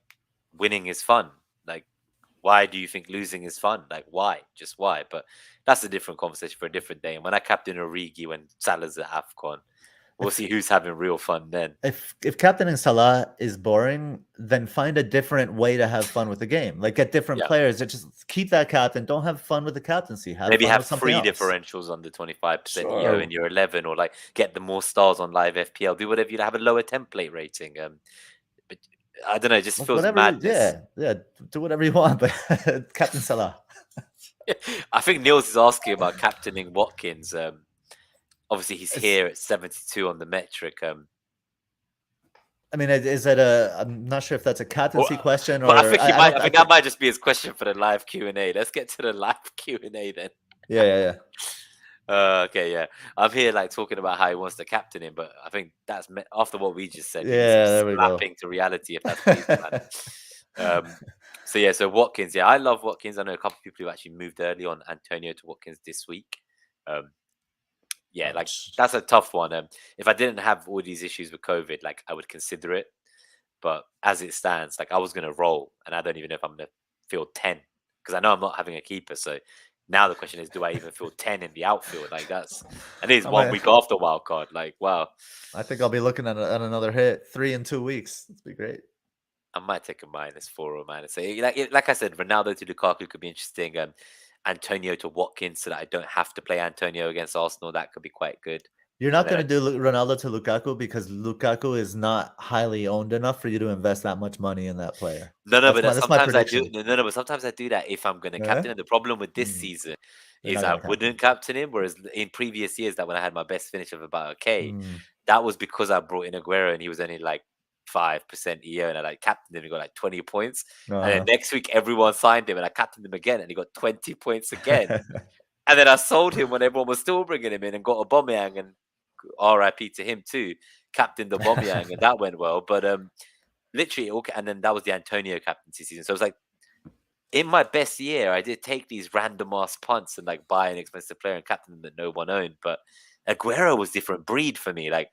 winning is fun. Like, why do you think losing is fun? Like, why? Just why? But that's a different conversation for a different day. And when I captain Origi when Salah's at AFCON, we'll see who's having real fun then. If captaining Salah is boring, then find a different way to have fun with the game. Like, get different players that just keep that captain. Don't have fun with the captaincy. Maybe fun have with something free else. differentials on the 25% EO in your 11, or like get the more stars on live FPL. Do whatever you have a lower template rating. But I don't know, it just feels madness. Yeah, do whatever you want, but Captain Salah. I think Niels is asking about captaining Watkins. Obviously, he's here at 72 on the metric. I mean, is that I'm not sure if that's a captaincy question, or but I think I think that might just be his question for the live Q&A. Let's get to the live Q&A then. Yeah. Okay, yeah. I'm here like talking about how he wants to captain him, but I think that's after what we just said. Yeah, there we go. Slapping to reality if that's pleasing, man. So yeah, so Watkins, yeah, I love Watkins. I know a couple of people who actually moved early on Antonio to Watkins this week. Yeah, like that's a tough one. If I didn't have all these issues with COVID, like I would consider it. But as it stands, like I was gonna roll, and I don't even know if I'm gonna field 10 because I know I'm not having a keeper. So now the question is, do I even field 10 in the outfield? Like that's, and it's 1 week after wildcard. Like wow, I think I'll be looking at another hit 3 in 2 weeks. It'd be great. I might take a -4 or -8. Like I said, Ronaldo to Lukaku could be interesting. Antonio to Watkins, so that I don't have to play Antonio against Arsenal. That could be quite good. You're not going to do Ronaldo to Lukaku because Lukaku is not highly owned enough for you to invest that much money in that player. No, but sometimes I do. No, but sometimes I do that if I'm going to captain him. The problem with this season is I wouldn't captain him, whereas in previous years, that when I had my best finish of about a K, that was because I brought in Aguero and he was only like 5% EO, and I like captained him. He got like 20 points, and then next week everyone signed him, and I captained him again, and he got 20 points again. And then I sold him when everyone was still bringing him in, and got Aubameyang, and RIP to him too, captained Aubameyang, and that went well. But literally, and then that was the Antonio captaincy season. So it was like in my best year, I did take these random ass punts and like buy an expensive player and captain them that no one owned. But Aguero was different breed for me. Like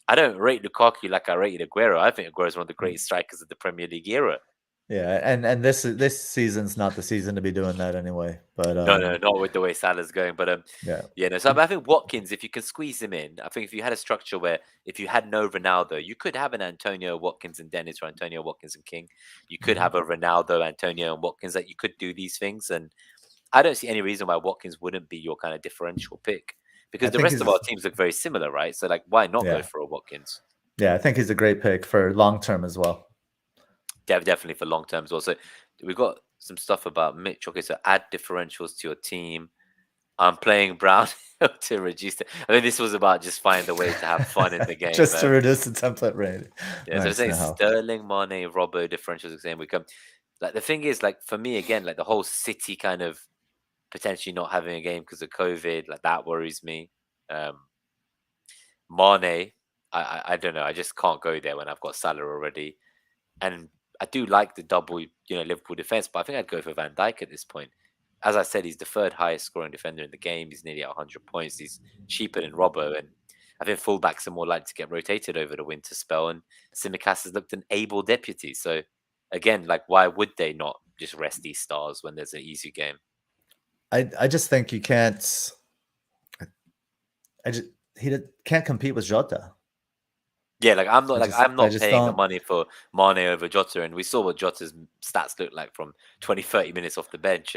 I don't rate Lukaku like I rated Aguero. I think Aguero is one of the greatest strikers of the Premier League era. Yeah, and this season's not the season to be doing that anyway. But no, not with the way Salah's going. But no. So I think Watkins, if you can squeeze him in, I think if you had a structure where if you had no Ronaldo, you could have an Antonio, Watkins, and Dennis, or Antonio, Watkins, and King. You could have a Ronaldo, Antonio, and Watkins. That you could do these things, and I don't see any reason why Watkins wouldn't be your kind of differential pick because the rest of our teams look very similar, right? So like, why not go for a Watkins? Yeah, I think he's a great pick for long term as well. Definitely for long term as well. So we've got some stuff about Mitch. Okay, so add differentials to your team. I'm playing Brown to reduce it. I mean, this was about just find a way to have fun in the game. Just to reduce the template rating. Yeah, so saying Sterling, Mane, Robbo differentials the same. We come. Like the thing is, like for me again, like the whole City kind of potentially not having a game because of COVID, like that worries me. Mane, I don't know. I just can't go there when I've got Salah already, and I do like the double, Liverpool defense, but I think I'd go for Van Dijk at this point. As I said, he's the third highest scoring defender in the game. He's nearly at 100 points. He's cheaper than Robbo, and I think fullbacks are more likely to get rotated over the winter spell. And Tsimikas has looked an able deputy. So again, like why would they not just rest these stars when there's an easy game? I just think you can't. He can't compete with Jota. Yeah, like I'm not paying the money for Mane over Jota, and we saw what Jota's stats look like from 20-30 minutes off the bench.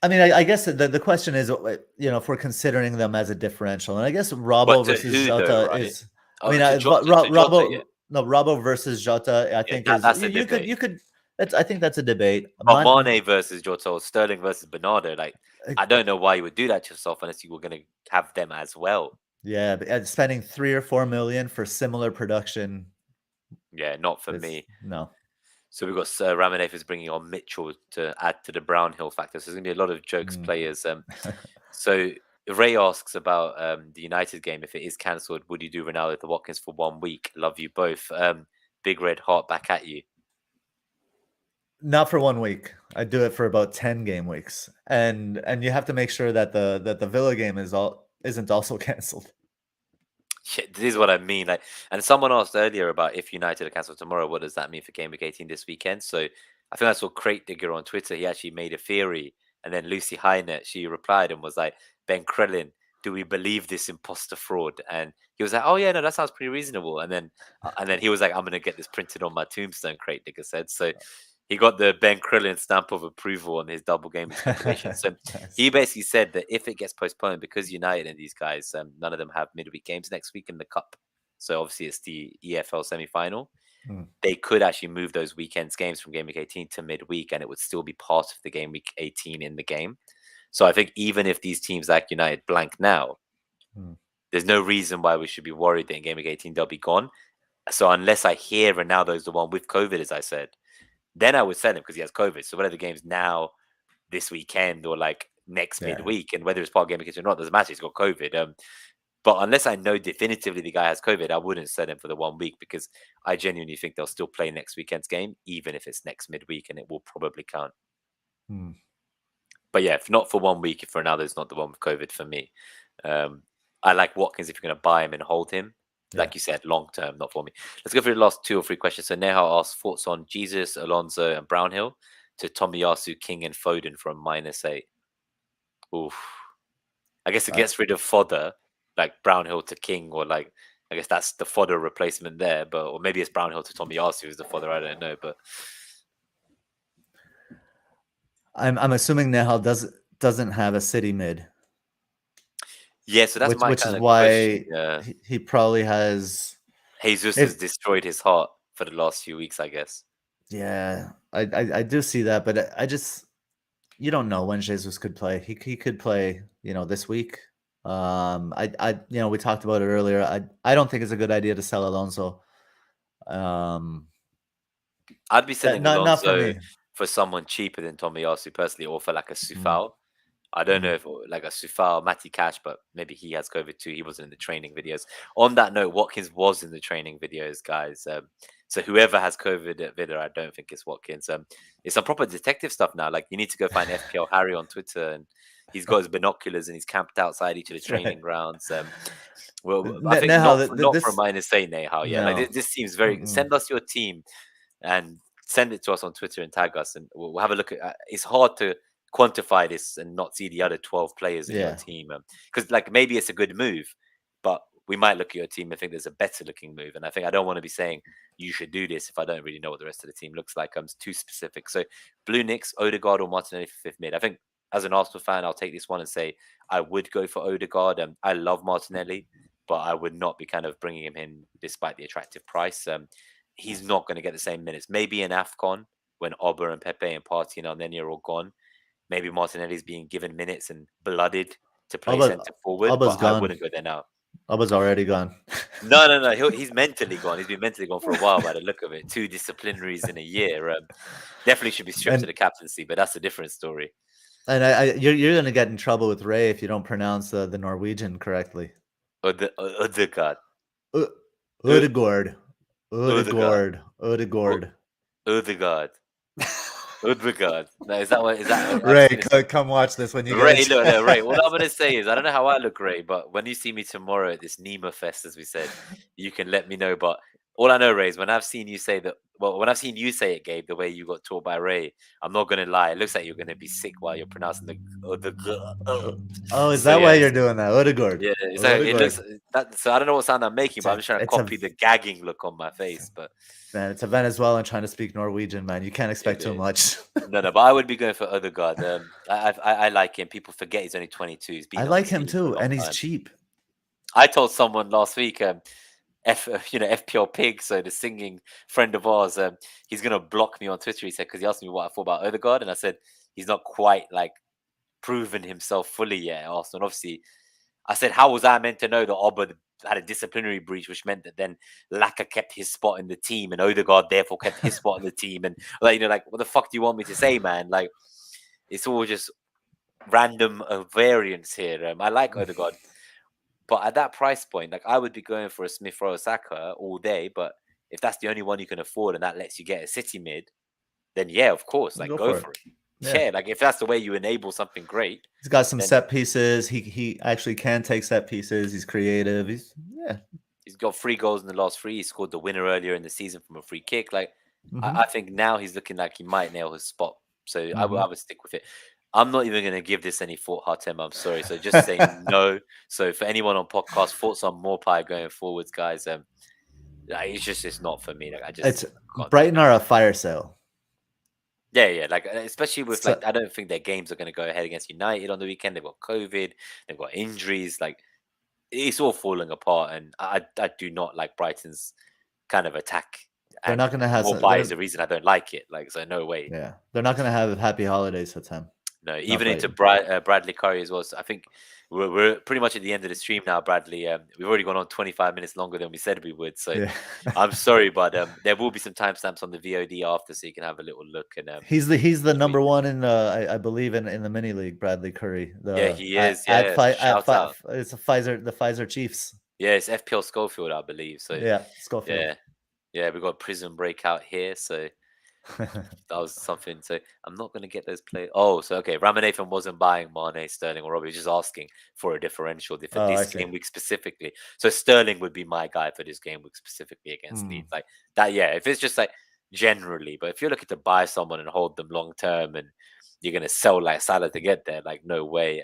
I guess the question is, if we're considering them as a differential, and I guess Robbo versus Jota is. Robbo versus Jota, I think you could. I think that's a debate. Mane versus Jota, or Sterling versus Bernardo. Like I don't know why you would do that to yourself unless you were going to have them as well. Yeah, but spending 3 or 4 million for similar production. Yeah, not for me. No. So we've got Ramaneth is bringing on Mitchell to add to the Brownhill factor. So there's going to be a lot of jokes players. So Ray asks about the United game. If it is cancelled, would you do Ronaldo to Watkins for 1 week? Love you both. Big red heart back at you. Not for 1 week. I do it for about 10 game weeks, and you have to make sure that the Villa game isn't also cancelled. Shit, this is what I mean. Like, and someone asked earlier about if United are cancelled tomorrow, what does that mean for Gameweek 18 this weekend? So I think I saw Crate Digger on Twitter. He actually made a theory, and then Lucy Hynet, she replied and was like, Ben Krellin, do we believe this imposter fraud? And he was like, oh yeah, no, that sounds pretty reasonable. And then he was like, I'm gonna get this printed on my tombstone, Crate Digger said. So he got the Ben Krellin stamp of approval on his double game speculation. So Nice. he basically said that if it gets postponed, because United and these guys, none of them have midweek games next week in the cup. So obviously it's the EFL semi-final. They could actually move those weekends games from Gameweek 18 to midweek, and it would still be part of the Gameweek 18 in the game. So I think even if these teams like United blank now, there's no reason why we should be worried that in Gameweek 18 they'll be gone. So unless I hear Ronaldo's the one with COVID, as I said, then I would sell him because he has COVID. So whether the game's now, this weekend, or like next midweek, and whether it's part of Gameweek 18 or not, doesn't matter. He's got COVID. But unless I know definitively the guy has COVID, I wouldn't set him for the 1 week because I genuinely think they'll still play next weekend's game, even if it's next midweek, and it will probably count. But yeah, if not for 1 week, if Ronaldo's not the one with COVID for me. I like Watkins if you're going to buy him and hold him. Like you said, long term, not for me. Let's go through the last 2 or 3 questions. So Neha asks thoughts on Jesus, Alonso, and Brownhill to Tomiyasu, King, and Foden from -8. Oof. I guess it gets rid of fodder, like Brownhill to King, or like I guess that's the fodder replacement there, but or maybe it's Brownhill to Tomiyasu who's the fodder. I don't know, but I'm assuming Nehal doesn't have a City mid. Yeah, so that's which is why he probably has. Jesus has destroyed his heart for the last few weeks, I guess. Yeah, I do see that, but I just, you don't know when Jesus could play. He could play, this week. We talked about it earlier. I don't think it's a good idea to sell Alonso. I'd be selling not Alonso for me. For someone cheaper than Tomiyasu personally, or for like a Sufal. I don't know if like a Sufal, Matty Cash, but maybe he has COVID too. He wasn't in the training videos. On that note, Watkins was in the training videos, guys. So whoever has COVID at Villa, I don't think it's Watkins. It's some proper detective stuff now. Like you need to go find FPL Harry on Twitter, and he's got his binoculars and he's camped outside each of the training grounds. Well, I think not for -8, Nehal. Yeah, like this seems very. Send us your team and send it to us on Twitter and tag us, and we'll have a look at. It's hard to quantify this and not see the other 12 players in your team, because like maybe it's a good move, but we might look at your team and think there's a better looking move, and I don't want to be saying you should do this if I don't really know what the rest of the team looks like. I'm too specific. So Blue Nicks, Odegaard or Martinelli for 5th mid. I think as an Arsenal fan, I'll take this one and say I would go for Odegaard. I love Martinelli, but I would not be kind of bringing him in despite the attractive price. He's not going to get the same minutes. Maybe in AFCON when Oba and Pepe and Partey and Arnenia are all gone, maybe Martinelli's being given minutes and blooded to play centre forward, but I wouldn't go there now. Oba's already gone. No. He's mentally gone. He's been mentally gone for a while by the look of it. 2 disciplinaries in a year. Definitely should be stripped of the captaincy, but that's a different story. And you're going to get in trouble with Ray if you don't pronounce the Norwegian correctly. Odegaard. Odegaard. No, is that Ray? Come watch this when you Ray. No, Ray. What I'm gonna say is, I don't know how I look, Ray, but when you see me tomorrow at this Nima Fest, as we said, you can let me know. But all I know, Ray, is when I've seen you say that. Well, when I've seen you say it, Gabe, the way you got taught by Ray, I'm not gonna lie. It looks like you're gonna be sick while you're pronouncing the. Oh, is that why you're doing that, Odegaard? Yeah, it's like, it looks that. So I don't know what sound I'm making, but I'm just trying to copy the gagging look on my face. But man, it's a Venezuelan trying to speak Norwegian, man. You can't expect too much. No, but I would be going for Odegaard. I like him. People forget he's only 22. I like him too, and he's cheap. I told someone last week, FPL Pig, so the singing friend of ours, he's gonna block me on Twitter. He said because he asked me what I thought about Odegaard, and I said he's not quite like proven himself fully yet at Arsenal. And obviously, I said how was I meant to know that Oba had a disciplinary breach, which meant that then Laka kept his spot in the team, and Odegaard therefore kept his spot in the team, and like what the fuck do you want me to say, man? Like it's all just random variance here. I like Odegaard. But at that price point, like I would be going for a Smith Rowe Saka all day. But if that's the only one you can afford and that lets you get a City mid, then yeah, of course, like go for it. Yeah, like if that's the way you enable something great. He's got some set pieces. He actually can take set pieces. He's creative. He's got 3 goals in the last 3. He scored the winner earlier in the season from a free kick. Like I think now he's looking like he might nail his spot. So I Mhm. would stick with it. I'm not even going to give this any thought, Hartem. I'm sorry. So just say no. So for anyone on podcast, thoughts on Morpie going forwards, guys. It's not for me. Like I just It's can't do it. Brighton are a fire sale. Yeah. Like especially with So like, I don't think their games are going to go ahead against United on the weekend. They've got COVID. They've got injuries. Like it's all falling apart, and I do not like Brighton's kind of attack. they're not And going to have some. Morpie is the reason I don't like it. Like so, no way. Yeah, they're not going to have happy holidays for them. No, Not even into Brighton. Bradley Curry as well. So I think we're pretty much at the end of the stream now, Bradley. We've already gone on 25 minutes longer than we said we would. So Yeah. I'm sorry, but there will be some timestamps on the VOD after, so you can have a little look. And He's the number one in I believe in the mini league. Bradley Curry. yeah, The he is. Yeah, shout out. it's the Pfizer Chiefs. Yeah, it's FPL Schofield, I believe. So Yeah, Schofield. yeah, we got Prison Breakout here. So that was something. So I'm not going to get those players. Oh, so okay. Ramanathan wasn't buying Mane, Sterling, or Robbie. He was just asking for a differential for Oh, I this see. game week specifically. So Sterling would be my guy for this game week specifically against Leeds. Like that, yeah. If it's just like generally, but if you're looking to buy someone and hold them long term, and you're going to sell like Salah to get there, like no way.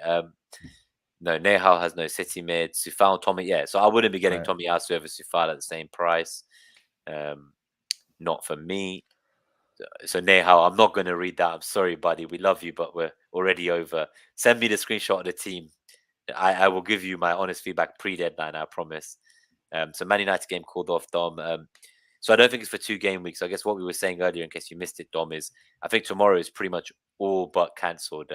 No, Nehal has no City mid. Sufal and Tommy, yeah. So I wouldn't be getting Right. Tommy Asu over Sufal at the same price. Not for me. So Nehal, I'm not going to read that. I'm sorry, buddy. We love you, but we're already over. Send me the screenshot of the team. I will give you my honest feedback pre-deadline, I promise. So Man United game called off, Dom. So I don't think it's for 2 game weeks. I guess what we were saying earlier, in case you missed it, Dom, is I think tomorrow is pretty much all but cancelled.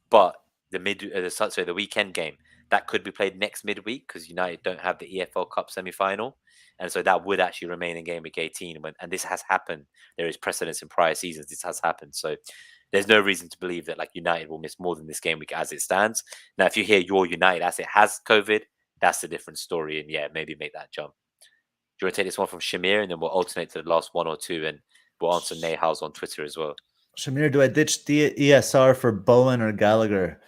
But the weekend game that could be played next midweek because United don't have the EFL Cup semi-final, and so that would actually remain in game week 18. And this has happened. There is precedence in prior seasons. This has happened. So there's no reason to believe that like United will miss more than this game week as it stands. Now, if you hear your United asset has COVID, that's a different story. And yeah, maybe make that jump. Do you want to take this one from Shamir, and then we'll alternate to the last one or two, and we'll answer Nehals on Twitter as well. Shamir, do I ditch the ESR for Bowen or Gallagher?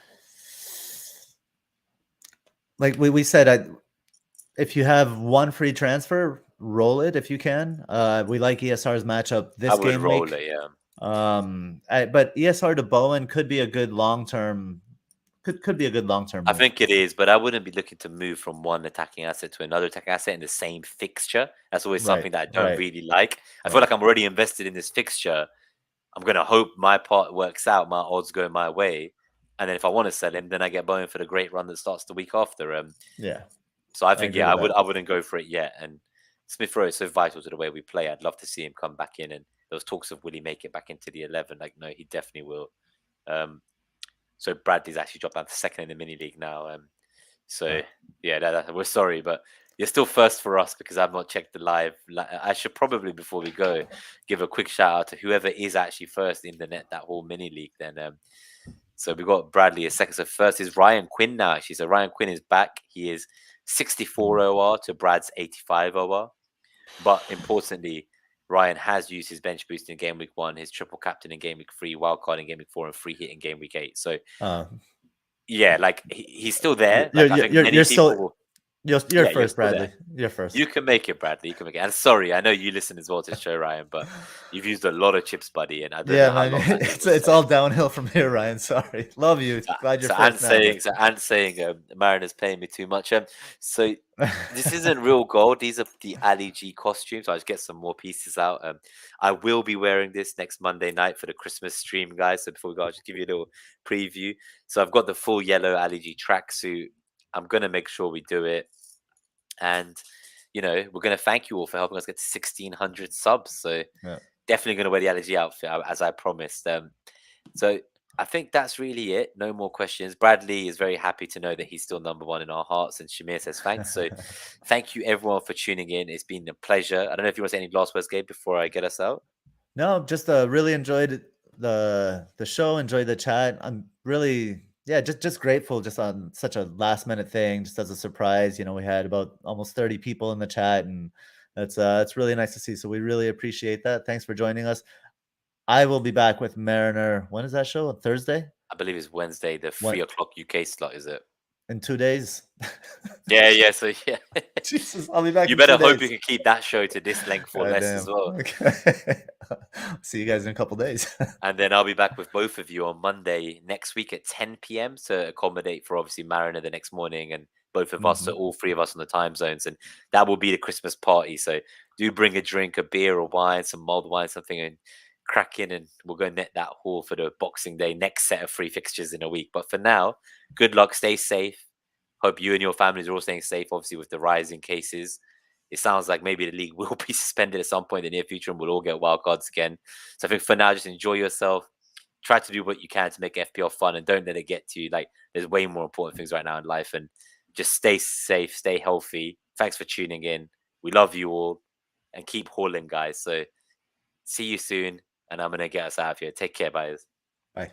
Like we said, if you have one free transfer, roll it if you can. We like ESR's matchup this game week. Roll it, yeah. But ESR to Bowen could be a good long term. Could be a good long term. I think it is, but I wouldn't be looking to move from one attacking asset to another attacking asset in the same fixture. That's always something that I don't really like. I feel like I'm already invested in this fixture. I'm gonna hope my part works out, my odds go my way, and then if I want to sell him, then I get Bowen for the great run that starts the week after. Yeah. So I think I wouldn't go for it yet. And Smith Rowe is so vital to the way we play. I'd love to see him come back in. And there was talks of will he make it back into the 11? Like no, he definitely will. So Bradley's actually dropped down to second in the mini league now. We're sorry, but you're still first for us because I've not checked the live. I should probably, before we go, give a quick shout out to whoever is actually first in the that whole mini league. Then, so we got Bradley as second. So first is Ryan Quinn now. Actually, so Ryan Quinn is back. He is 64 OR to Brad's 85 OR. But importantly, Ryan has used his bench boost in game week 1, his triple captain in game week 3, wildcard in game week 4, and free hit in game week 8. So, yeah, like he's still there. Like I think many people. You're first, Bradley. You're first. You can make it, Bradley. You can make it. And sorry, I know you listen as well to the show, Ryan, but you've used a lot of chips, buddy, and I don't know how long it's all downhill from here, Ryan. Sorry, love you. Glad you're first now. Ant's saying Mariner's paying me too much. So this isn't real gold. These are the Ali G costumes. I'll just get some more pieces out. I will be wearing this next Monday night for the Christmas stream, guys. So before we go, I'll just give you a little preview. So I've got the full yellow Ali G tracksuit. I'm going to make sure we do it. And, we're going to thank you all for helping us get to 1,600 subs. So definitely going to wear the allergy outfit as I promised. So I think that's really it. No more questions. Bradley is very happy to know that he's still number 1 in our hearts. And Shamir says thanks. So thank you everyone for tuning in. It's been a pleasure. I don't know if you want to say any last words, Gabe, before I get us out. No, just really enjoyed the show. Enjoyed the chat. I'm really... just grateful just on such a last minute thing, just as a surprise. We had about almost 30 people in the chat, and it's really nice to see. So we really appreciate that. Thanks for joining us. I will be back with Mariner. When is that show? On Thursday? I believe it's Wednesday, the 3 o'clock UK slot, is it? in 2 days. Yeah. So yeah, Jesus, I'll be back you in 2 better hope days. you can keep that show to this length or God less as damn. well. Okay. See you guys in a couple days. And then I'll be back with both of you on Monday next week at 10 p.m. to accommodate for obviously Mariner the next morning and both of us, so all three of us on the time zones. And that will be the Christmas party. So do bring a drink, a beer or wine, some mulled wine, something, and crack in, and we'll go net that haul for the Boxing Day next set of free fixtures in a week. But for now, good luck, stay safe. Hope you and your families are all staying safe, obviously, with the rising cases. It sounds like maybe the league will be suspended at some point in the near future and we'll all get wild cards again. So I think for now, just enjoy yourself. Try to do what you can to make FPL fun and don't let it get to you. Like, there's way more important things right now in life. And just stay safe, stay healthy. Thanks for tuning in. We love you all and keep hauling, guys. So see you soon. And I'm going to get us out of here. Take care, guys. Bye.